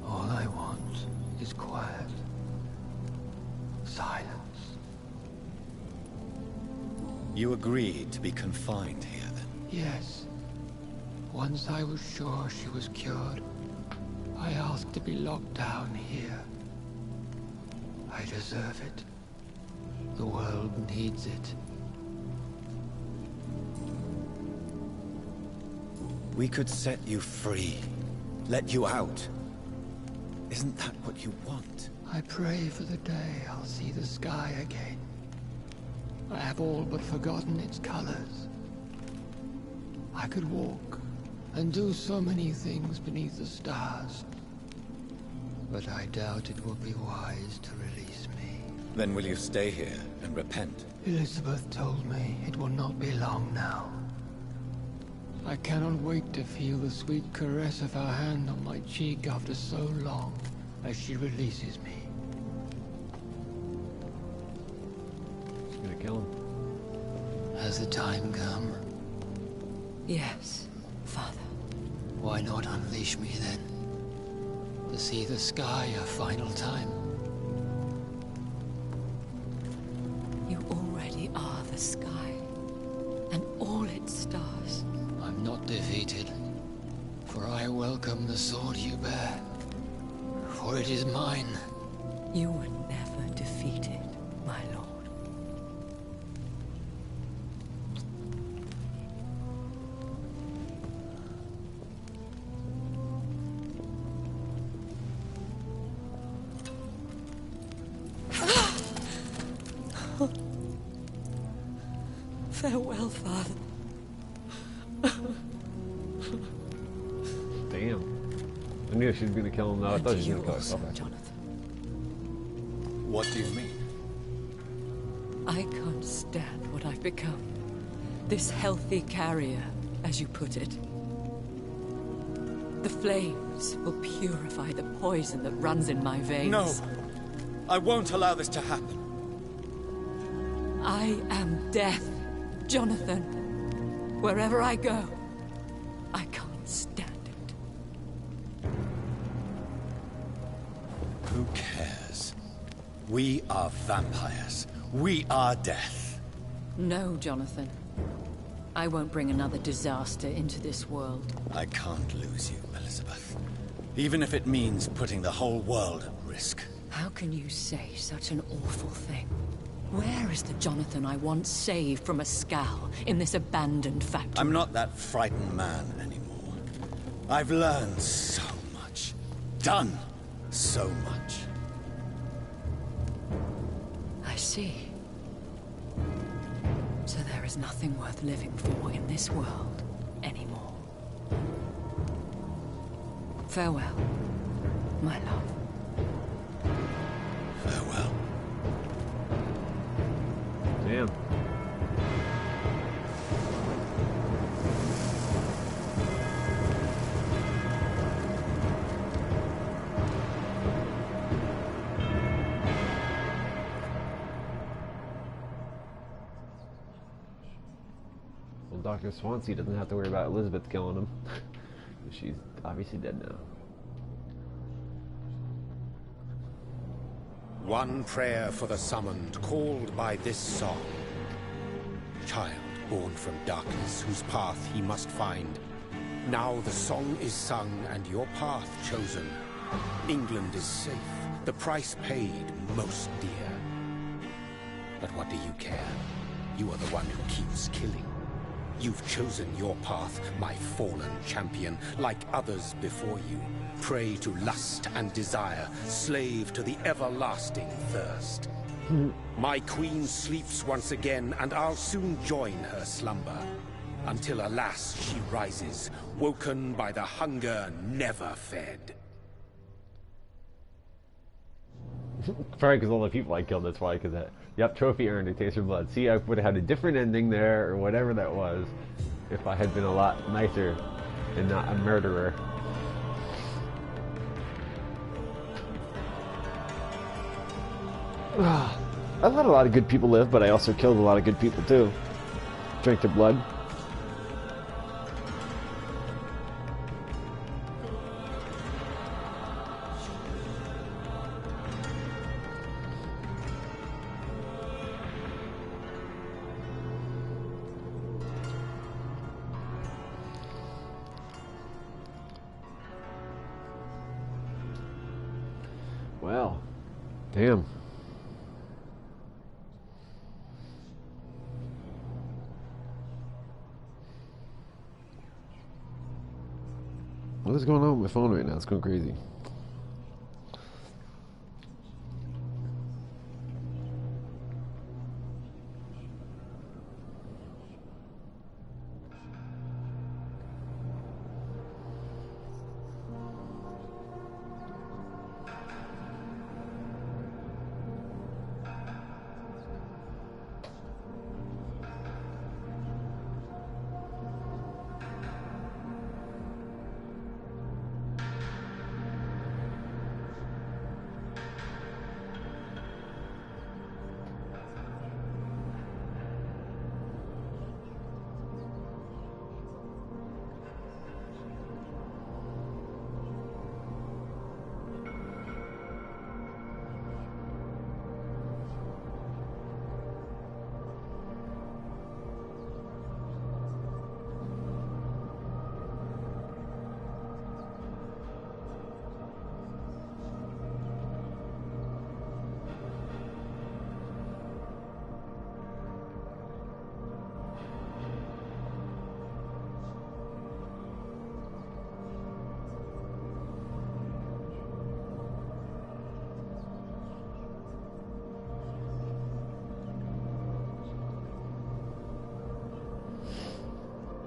All I want is quiet. Silence. You agreed to be confined here, then? Yes. Once I was sure she was cured, I asked to be locked down here. I deserve it. The world needs it. We could set you free. Let you out. Isn't that what you want? I pray for the day I'll see the sky again. I have all but forgotten its colors. I could walk and do so many things beneath the stars. But I doubt it will be wise to release me. Then will you stay here and repent? Elizabeth told me it will not be long now. I cannot wait to feel the sweet caress of her hand on my cheek after so long, as she releases me. She's gonna kill him. Has the time come? Yes, Father. Why not unleash me then? To see the sky a final time. You already are the sky, and all its stars. I'm not defeated, for I welcome the sword you bear, for it is mine. You were never defeated, my lord. Farewell, Father. Damn. I knew she was gonna kill him though. I thought she was gonna kill herself. Jonathan. What do you mean? I can't stand what I've become. This healthy carrier, as you put it. The flames will purify the poison that runs in my veins. No! I won't allow this to happen. I am death, Jonathan. Wherever I go, I can't stand it. Who cares? We are vampires. We are death. No, Jonathan. I won't bring another disaster into this world. I can't lose you, Elizabeth. Even if it means putting the whole world at risk. How can you say such an awful thing? Where is the Jonathan I once saved from a scowl in this abandoned factory? I'm not that frightened man anymore. I've learned so much. Done so much. I see. So there is nothing worth living for in this world anymore. Farewell, my love. Farewell. Damn. Well, Dr. Swansea doesn't have to worry about Elizabeth killing him. She's obviously dead now. One prayer for the summoned, called by this song. Child born from darkness, whose path he must find. Now the song is sung, and your path chosen. England is safe, the price paid most dear. But what do you care? You are the one who keeps killing. You've chosen your path, my fallen champion, like others before you. Prey to lust and desire, slave to the everlasting thirst. My queen sleeps once again, and I'll soon join her slumber. Until, alas, she rises, woken by the hunger never fed. Probably because all the people I killed, that's why, because that, yep, trophy earned, it tastes for blood. See, I would have had a different ending there, or whatever that was, if I had been a lot nicer and not a murderer. I let a lot of good people live, but I also killed a lot of good people too. Drink their blood. Well, damn. What is going on with my phone right now? It's going crazy.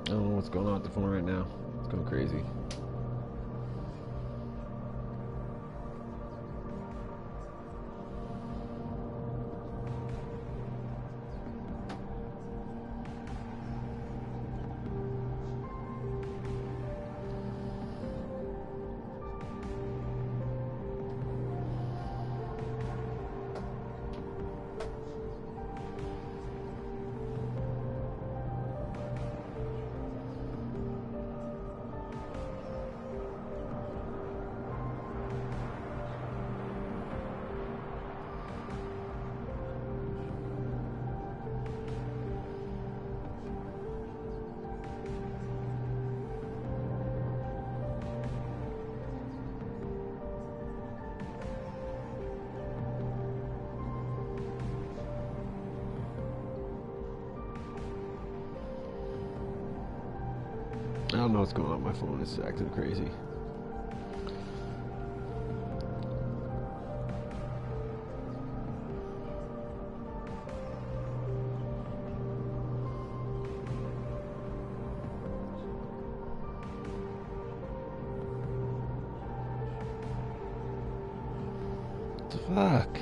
I don't know what's going on with the phone right now. It's going crazy. I don't know what's going on with my phone. It's acting crazy. What the fuck?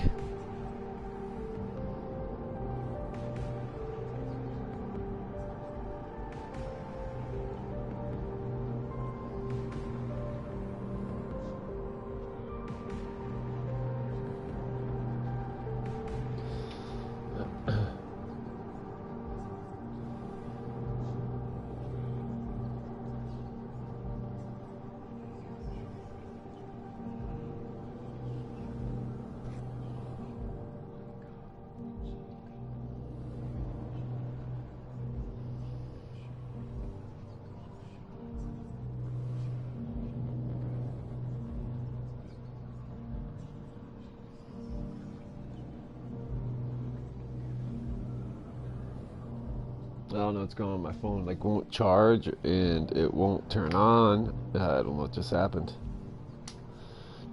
I don't know what's going on with my phone. Like, won't charge and it won't turn on. I don't know what just happened.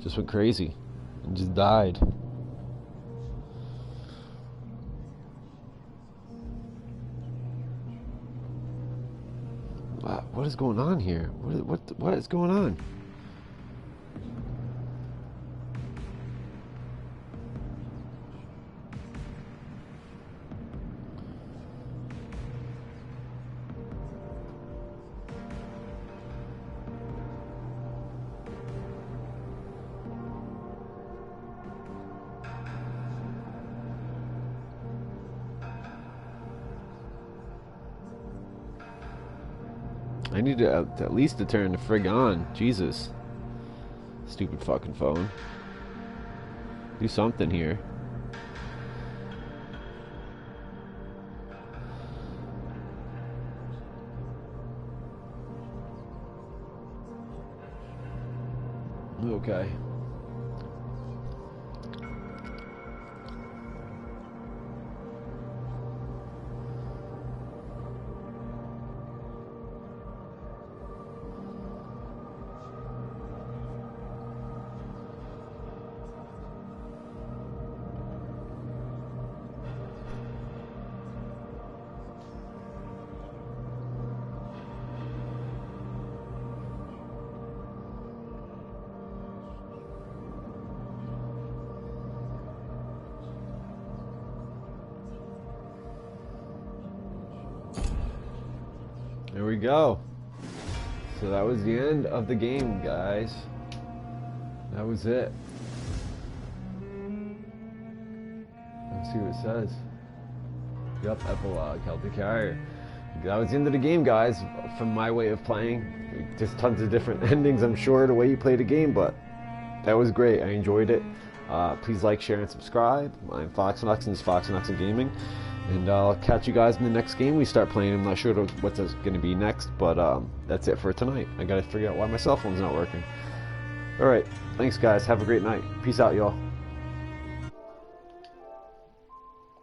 Just went crazy and just died. What is going on here? What is going on? I need to at least to turn the frig on. Jesus. Stupid fucking phone. Do something here. Okay. There we go. So that was the end of the game, guys. That was it. Let's see what it says. Yup, epilogue, Celtic Carrier. That was the end of the game, guys, from my way of playing. Just tons of different endings, I'm sure, the way you play the game, but that was great. I enjoyed it. Please like, share, and subscribe. I'm Fox and X, and it's Fox and X Gaming. And I'll catch you guys in the next game we start playing. I'm not sure what's going to be next, but that's it for tonight. I got to figure out why my cell phone's not working. Alright, thanks guys. Have a great night. Peace out, y'all.